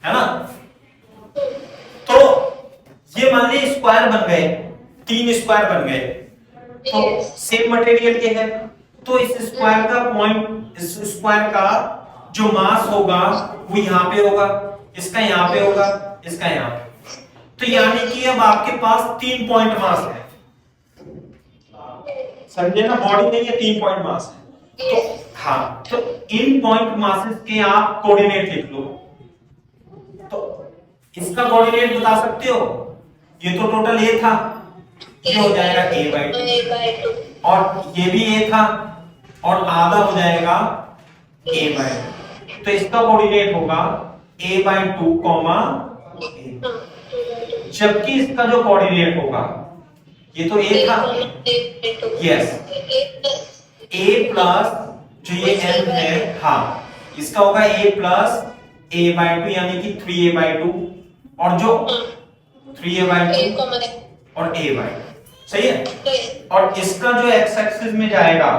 है ना। तो ये मान लीजिए स्क्वायर बन गए, 3 स्क्वायर बन गए, तो Yes. सेम मटेरियल के हैं, तो इस स्क्वायर का पॉइंट, इस स्क्वायर का जो मास होगा वो यहाँ पे होगा, इसका यहाँ पे होगा, इसका यहाँ पे। तो यानी कि अब आपके पास 3 पॉइंट मास है, समझे ना, बॉडी नहीं है, 3 पॉइंट मास है। तो हाँ, तो इन पॉइंट मासेस के आप कोऑर्डिनेट लिख लो। तो इसका कोऑर्डिनेट बता सकते हो, ये तो टोटल ए था, ये हो जाएगा a/2, और ये भी ए था, और आधा हो जाएगा a/2। तो इसका कोऑर्डिनेट होगा a/2, जबकि इसका जो कोऑर्डिनेट होगा, ये तो a था, यस, a प्लस जो ये m है, हाँ, इसका होगा a प्लस a/2 यानी कि 3a/2, और जो 3a/2 और a/2, सही है। और इसका जो x एक्सिस में जाएगा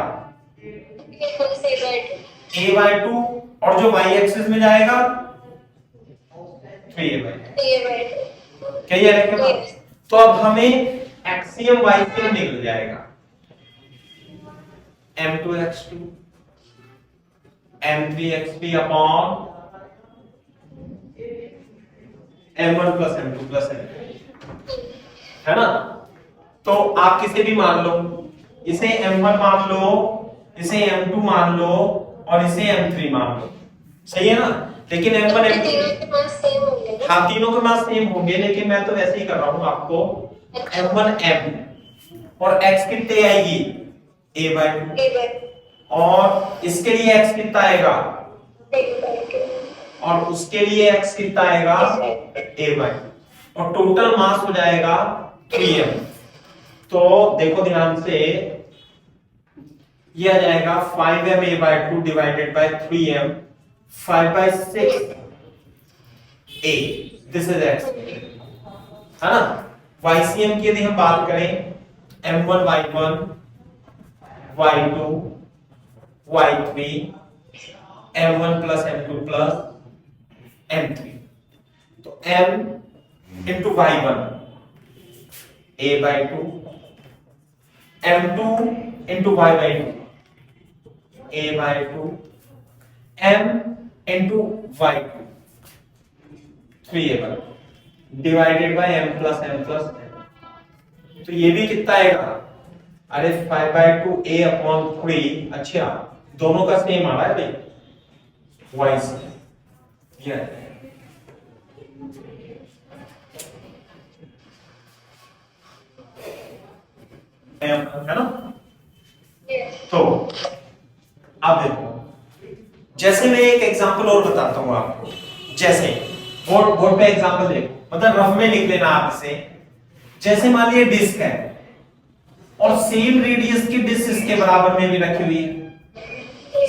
a/2, और जो y एक्सिस में जाएगा 3a/2। क्या ये है क्या? तो अब हमें एक्सियम वाईसियम निकल जाएगा, m2x2 m3x3 upon m1 plus m2 plus m3, है ना। तो आप किसे भी मान लो, इसे m1 मान लो, इसे m2 मान लो, और इसे m3 मान लो, सही है ना। लेकिन M1 इनके M2 तीनों के मास सेम होंगे ना? हाँ तीनों के मास सेम होंगे, लेकिन मैं तो वैसे ही कर रहा हूँ आपको M1 M और x कितने आएगी a/2 A/2 और इसके लिए x कितना आएगा A/2 और उसके लिए x कितना आएगा a/2 और टोटल मास हो जाएगा 3m। तो देखो ध्यान से ये आ जाएगा 5m a/2 divided by 3m 5/6 a, this is x है ना। YCM की यदि हम बात करें M1 Y1 Y2 Y3 M1 plus M2 plus M3, तो M into Y1 a/2 M2 into Y/2 a/2 M into Y2 3a/2 divided by M plus M plus M। तो ये भी कितना आएगा, अरे 5/2 a/3। अच्छा दोनों का सेम आ रहा है भाई वाइस ये है ना। तो अब देखो, जैसे मैं एक एग्जांपल और बताता हूं आपको, जैसे बोर्ड पे एग्जांपल देखो, मतलब रफ में लिख लेना आप इसे। जैसे मान लिया डिस्क है और सेम रेडियस की डिस्क इसके बराबर में भी रखी हुई है,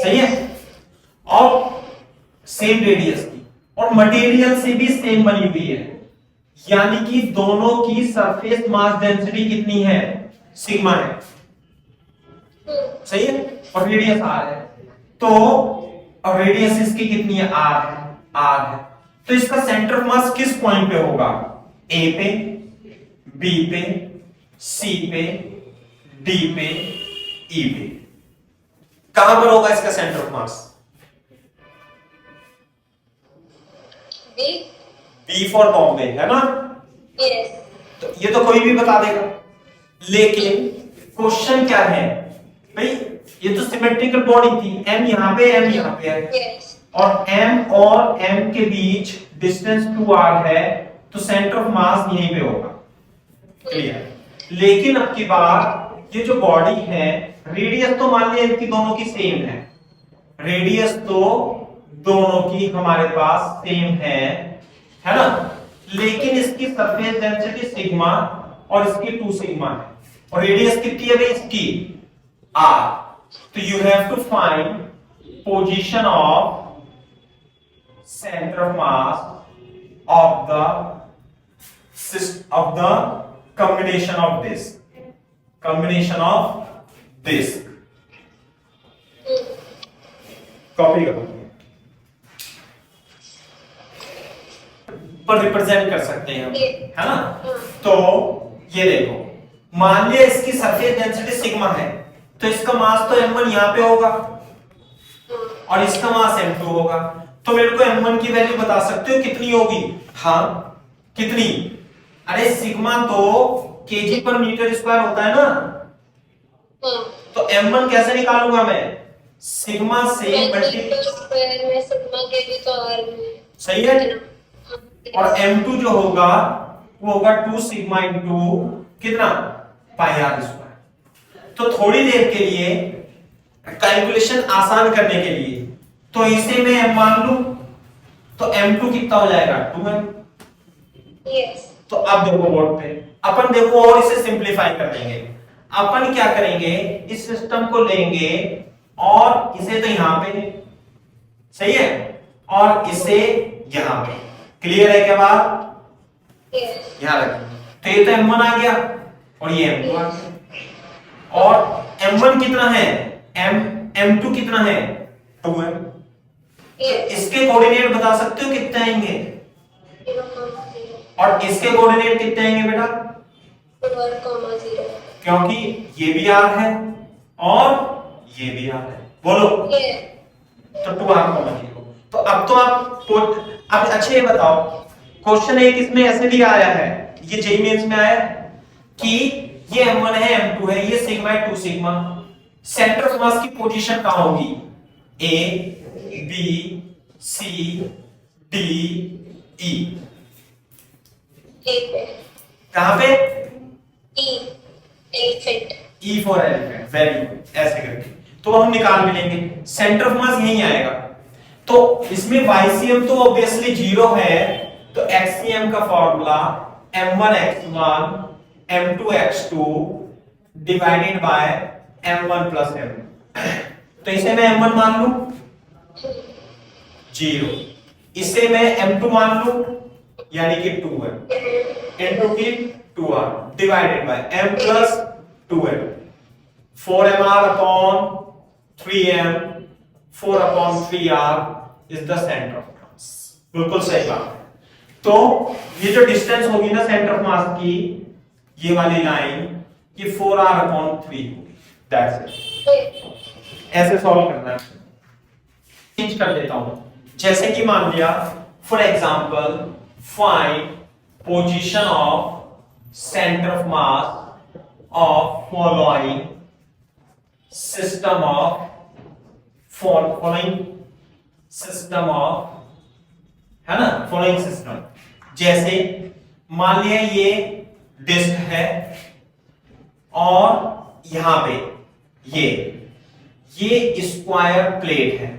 सही है, और सेम रेडियस की और मटेरियल से भी सेम बनी हुई है, यानी कि दोनों की सरफेस मास डेंसिटी कितनी है, सिग्मा है, सही है, और रेडियस आर है। तो और रेडियस इसकी कितनी है, आर है, आर है। तो इसका सेंटर ऑफ मास किस पॉइंट पे होगा, ए पे, बी पे, सी पे, डी पे, ई पे। कहां पर होगा इसका centre of mass, b for Bombay है ना। यस। तो ये तो कोई भी बता देगा, लेकिन क्वेश्चन क्या है भाई, ये तो सिमेट्रिकल बॉडी थी, एम यहां पे एम यहां पे है, यस। और एम के बीच डिस्टेंस 2r है, तो सेंटर ऑफ मास यहीं पे होगा, क्लियर। लेकिन अब की बार ये जो बॉडी है, रेडियस तो मान लिया इनकी दोनों की सेम है, रेडियस तो दोनों की हमारे पास सेम है ना, लेकिन इसकी सरफेस डेंसिटी सिग्मा और इसकी 2 सिग्मा है, और रेडियस कितनी है भाई इसकी r। तो you have to find position of centre of mass of the combination of this copy करो पर रिप्रेजेंट कर सकते हैं हम, है ना। तो ये देखो, मान लिया इसकी सरफेस डेंसिटी सिग्मा है, तो इसका मास तो m1 यहां पे होगा और इसका मास m2 होगा। तो मेरे को m1 की वैल्यू बता सकते हो कितनी होगी, हाँ कितनी, अरे सिग्मा तो केजी पर मीटर स्क्वायर होता है ना, तो m1 कैसे निकालूंगा मैं, सिग्मा से स्क्वायर में सिग्मा के भी तो r में, सही है, और m2 जो होगा वो होगा 2 सिग्मा इनटू कितना पाई आर स्क्वायर। तो थोड़ी देर के लिए कैलकुलेशन आसान करने के लिए तो इसे मैं m मान लूं, तो m2 कितना हो जाएगा 2m। यस। तो अब देखो बोर्ड पे अपन देखो और इसे सिंपलीफाई कर देंगे। अपन क्या करेंगे, इस सिस्टम को लेंगे और इसे तो यहां पे, सही है, और इसे यहां पे, क्लियर है क्या बात, यस। यहां रखेंगे। तो ये तो m1 आ गया और ये m2 आ गया, और m1 कितना है, m2 कितना है 2m। इसके कोऑर्डिनेट बता सकते हो कितने आएंगे, 0,0 और इसके कोऑर्डिनेट कितने आएंगे बेटा, 1,0 क्योंकि ये भी r है और ये भी r है, बोलो तो 2r,0। तो अब तो अब अच्छे ये बताओ, क्वेश्चन एक इसमें ऐसे भी आया है, ये जेईई मेंस में आया कि ये m1 है m2 है, ये सिग्मा है 2 सिग्मा, सेंटर ऑफ मास की पोजीशन कहां होगी, A B C D E. ठीक है। कहां पे? E elephant. E for elephant, very good, ऐसे करके तो हम निकाल भी लेंगे। सेंटर ऑफ मास यही आएगा। तो इसमें YCM तो ऑब्वियसली 0 है, तो XCM का formula m1 x1 m2 x2 divided by m1 plus m। तो इसे मैं m1 मान लूं 0, इसे मैं m2 मान लूं यानी कि 2 है, इनटू की 2r divided by m plus 2m, 4mr upon 3m, 4 upon 3r is the centre of मास। बिल्कुल सही बात। तो ये जो डिस्टेंस होगी ना सेंटर ऑफ मास की, ये वाली लाइन, ये 4r अपॉन 3 होगी। That's it. ऐसे सॉल्व करना है। चेंज कर देता हूं, जैसे कि मान लिया for example find position of centre of mass of following system of following system of, है ना, फॉलोइंग सिस्टम। जैसे मान लिया ये डिस्क है और यहां पे ये स्क्वायर प्लेट है।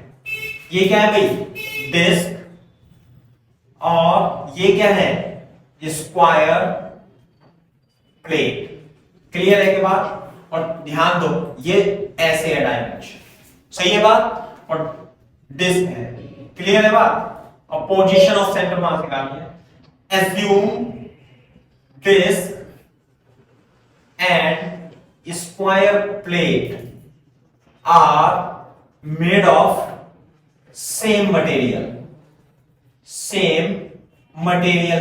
ये क्या है भाई? डिस्क, और ये क्या है? Square plate. क्लियर है के बाद? और ध्यान दो ये ऐसे है डायमेंशन, सही है बात? और डिस्क है, क्लियर है बात? और पोजीशन ऑफ सेंटर मास निकालनी है। Assume disc and square plate are made of same material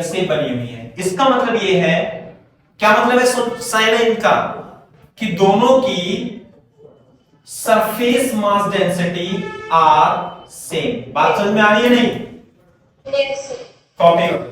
से बनी हुई है। इसका मतलब ये है, क्या मतलब है साइन है इनका, कि दोनों की surface mass density are same. बात समझ में आ रही है नहीं? यस। कॉपी करो।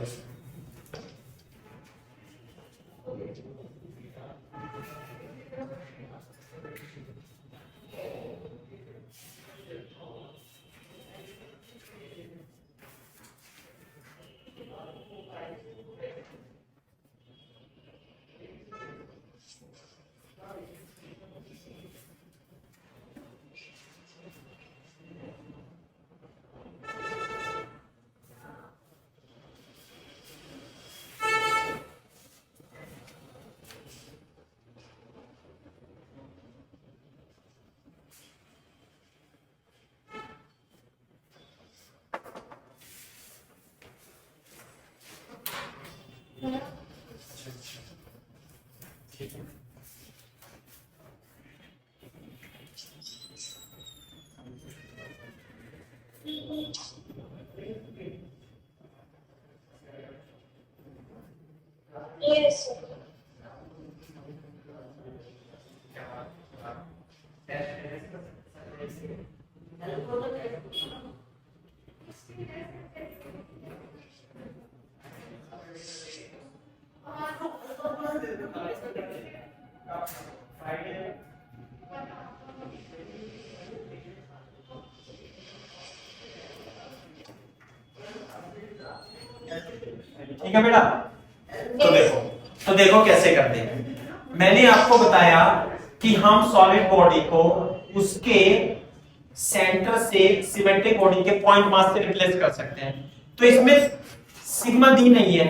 ठीक है। यस। ठीक है बेटा? तो देखो कैसे करते हैं। मैंने आपको बताया कि हम सॉलिड बॉडी को उसके सेंटर से सिमेट्रिक बॉडी के पॉइंट मास से रिप्लेस कर सकते हैं। तो इसमें सिग्मा दी नहीं है,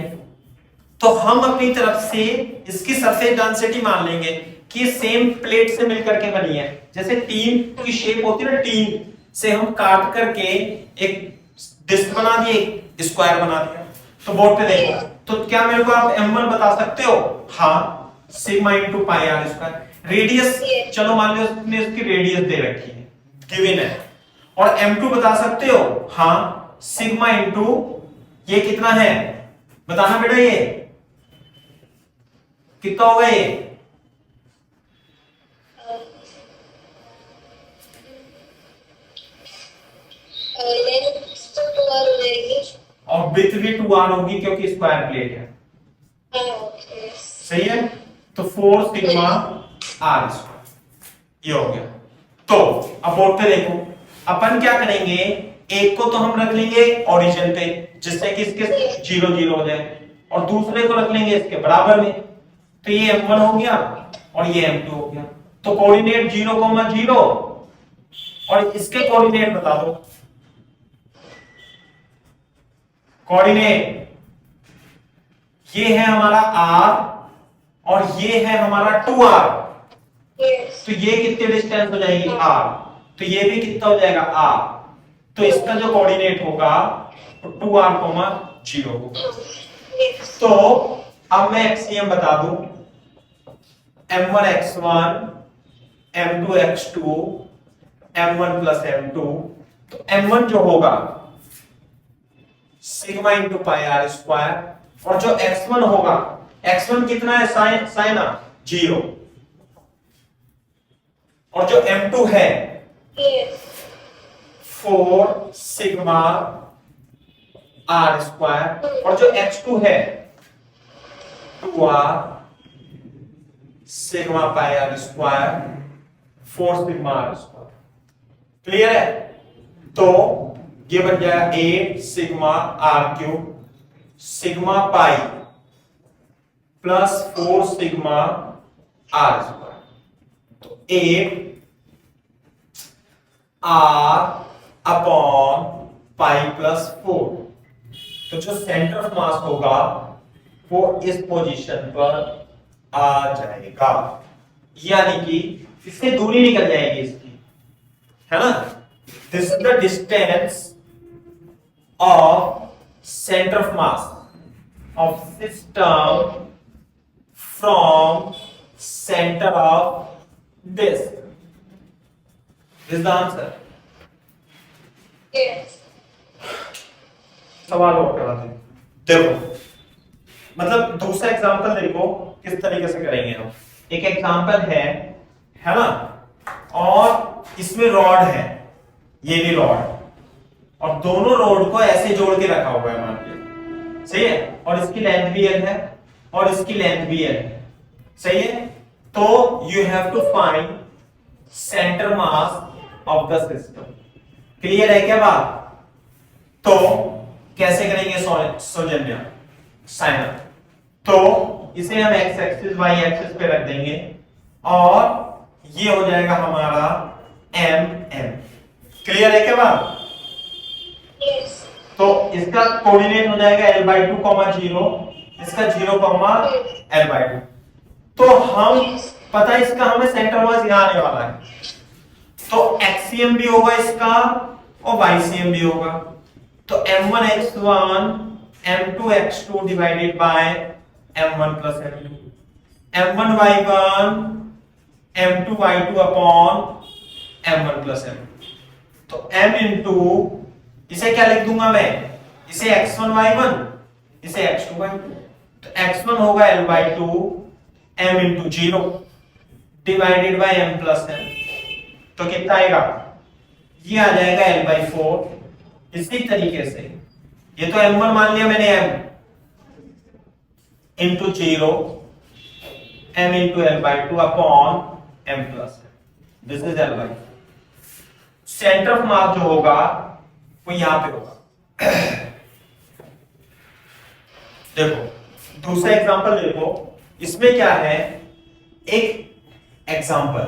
तो हम अपनी तरफ से इसकी सरफेस डेंसिटी मान लेंगे कि सेम प्लेट से मिलकर के बनी है। जैसे टीन की शेप होती है ना, टीन से हम काट करके एक डिस्क बना दिए, स्क्वायर बना दिया। तो बोर्ड पे देखो, तो क्या मेरे को आप m1 बता सकते हो? हाँ, sigma into pi r square. Radius, चलो मान लो उसने उसकी रेडियस दे रखी है, गिवन है। और m2 बता सकते हो? हाँ, सिग्मा इंटू ये कितना है बताना बेटा, ये कितना होगा? ये और विथ भी 2r होगी क्योंकि स्क्वायर प्लेट है। सही है? तो 4 सिग्मा आर स्क्वायर ये हो गया। तो अब बोर्ड पे देखो, अपन क्या करेंगे, एक को तो हम रख लेंगे ओरिजिन पे जिससे कि इसके 0 0 हो जाए, और दूसरे को रख लेंगे इसके बराबर में, तो ये m1 हो गया और ये m2 हो गया। तो कोऑर्डिनेट 0, 0 और इसके कोऑर्डिनेट बता दो। कोऑर्डिनेट ये है हमारा r और ये है हमारा 2r, Yes. तो ये कितने डिस्टेंस हो जाएगी r, तो ये भी कितना हो जाएगा r, तो इसका जो कोऑर्डिनेट होगा तो 2r, 0 होगा। Yes. तो अब मैं एक्सियम बता दूं, m1 x1 m2 x2 m1 plus m2, तो m1 जो होगा sigma into pi r square, और जो x1 होगा, x1 कितना है साइन 0, और जो m2 है Yes. 4 सिग्मा आर स्क्वायर, और जो x2 है 2r sigma pi r square 4 sigma r square. Clear है? तो ये बन जाएगा 8 sigma r cube sigma pi plus 4 sigma r square, तो 8 आर अपॉन पाई प्लस 4। तो जो सेंटर ऑफ मास होगा वो इस पोजीशन पर आ जाएगा, यानी कि इससे दूरी निकल जाएगी इसकी, है ना। This is the distance of centre of mass of system from centre of disc. This is the answer. Yes. सवाल और करा दें, देखो मतलब दूसरा एग्जांपल देखो किस तरीके से करेंगे हम। एक एग्जांपल है ना, और इसमें रॉड है, ये भी रॉड, और दोनों रॉड को ऐसे जोड़ के रखा हुआ है मान के, सही है, और इसकी लेंथ भी l है और इसकी लेंथ भी l है, सही है। तो you have to find centre mass of the system. Clear है क्या बात? तो कैसे करेंगे सौजन्य साइन? तो इसे हम x एक्सिस y एक्सिस पे रख देंगे और ये हो जाएगा हमारा m। क्लियर है क्या बात? Yes. तो इसका कोऑर्डिनेट हो जाएगा l/2, 0, इसका 0, l/2। तो हम पता है इसका हमें सेंटर मास यहां आने वाला है, तो एक्सियम भी होगा इसका और वाईसीएम भी होगा। तो m1 x1 m2 x2 divided by m1 plus m2, m1 y1 m2 y2 upon m1 plus m2। तो m इंटू, इसे क्या लिख दूंगा मैं, इसे x1 y1, इसे x2 y2, तो x1 होगा l/2 m into 0 divided by m plus m, तो कितना आएगा, ये आ जाएगा l/4। इसी तरीके से ये तो m1 मान लिया मैंने, m into 0 m into l/2 upon m plus m, this is l/4। Centre of मास जो होगा वो यहां पे होगा। देखो दूसरा एग्जांपल देखो, इसमें क्या है, एक एग्जांपल,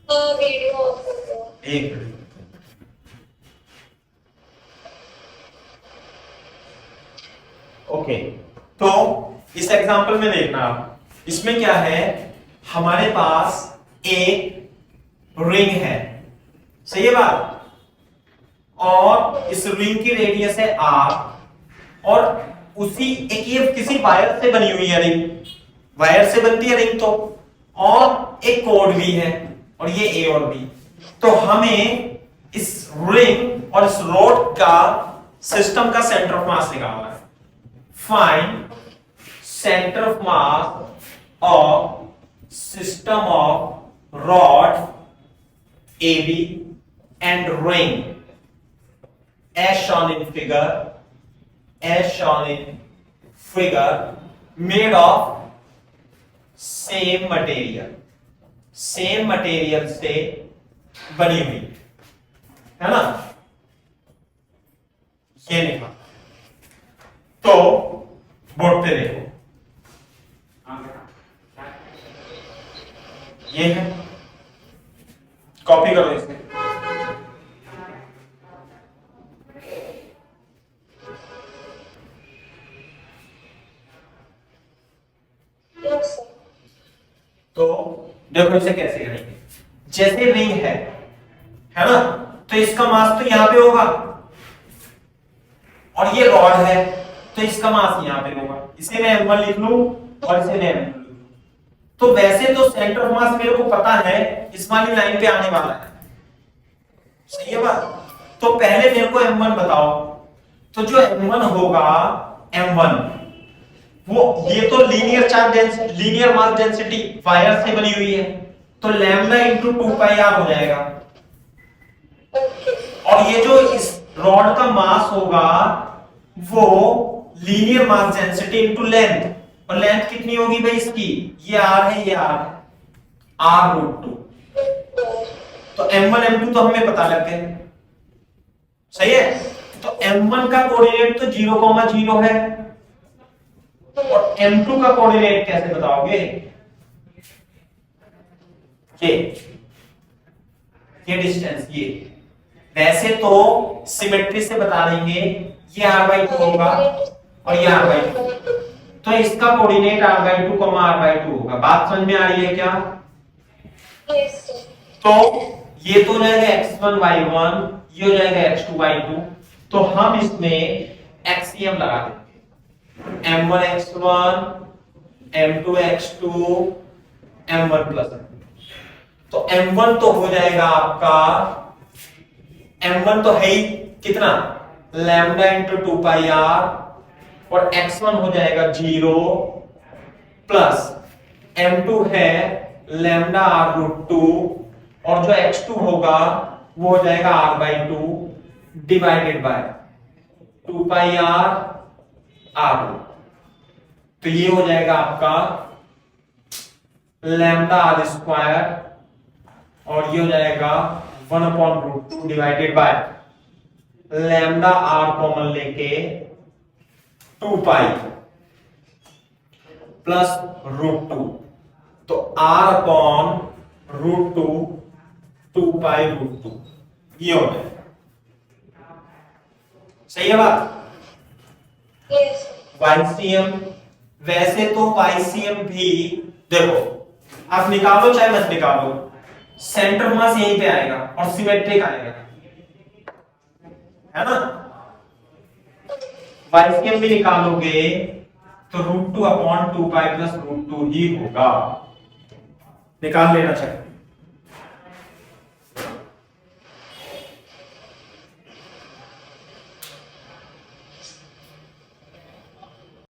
वीडियो ऑफ कर दो। एक मिनट, ओके। तो इस एग्जांपल में देखना आप, इसमें क्या है, हमारे पास एक रिंग है, सही है बात, और इस रिंग की रेडियस है r, और उसी एक ये किसी वायर से बनी हुई है रिंग, वायर से बनती है रिंग तो, और एक कोड भी है, और ये a और b। तो हमें इस रिंग और इस रोड का सिस्टम का सेंटर ऑफ मास निकालना है। Find centre of mass of system of rod AB and ring as shown in figure made of same material से बनी हुई है ना। ये निकाल। तो बोर्ड पे देखो, ये है, कॉपी करो इसे। Yes sir. तो देखो इसे कैसे करेंगे। जैसे रिंग है ना, तो इसका मास तो यहां पे होगा, और ये रॉड है तो इसका मास यहां पे होगा। इसे मैं m1 लिख लूं और इसे मैं m2 लिख लूं। तो वैसे तो सेंटर ऑफ मास मेरे को पता है, इस वाली लाइन पे आने वाला है, सही है बात। तो पहले मेरे को m1 बताओ। तो जो m1 होगा, m1 वो, ये तो linear charge density, linear mass density wire से बनी हुई है, तो लैम्डा इंटू 2 पाई आर हो जाएगा। ओके। और ये जो इस रॉड का मास होगा वो linear mass density into length, और लेंथ कितनी होगी भाई इसकी, ये आर है, ये आर है, आर रूट 2। तो m1 m2 तो हमें पता लग गए, सही है। तो m1 का कोऑर्डिनेट तो 0,0 है, और m2 का कोऑर्डिनेट कैसे बताओगे, ये डिस्टेंस, ये वैसे तो सिमेट्री से बता देंगे, ये r/2 होगा और ये r/2, तो इसका कोऑर्डिनेट r/2, r/2 होगा। बात समझ में आ रही है क्या? Yes sir. तो ये तो हो जाएगा x1 y1, ये हो जाएगा x2 y2। तो हम इसमें एक्सियम लगा देंगे, m1 x1, m2 x2, m1 plus m2। तो m1 तो हो जाएगा आपका, m1 तो है ही कितना, लैम्डा इंटू 2 पाई आर, और x1 हो जाएगा 0 प्लस m2 है लैम्डा आर रूट 2, और जो x2 होगा वो हो जाएगा r/2 divided by 2 pi are. तो ये हो जाएगा आपका लैम्डा आर स्क्वायर, और ये हो जाएगा 1/√2 divided by lambda r common लेके 2 पाई प्लस √2। तो r/√2 2 पाई √2, ये हो जाएगा, सही है बात। यस। YCM, वैसे तो YCM भी देखो, आप निकालो चाहे मत निकालो, सेंटर मास यहीं पे आएगा और सिमेट्रिक आएगा, है ना। YCM भी निकालोगे तो √2/2 पाई प्लस √2 ही होगा, निकाल लेना चाहिए।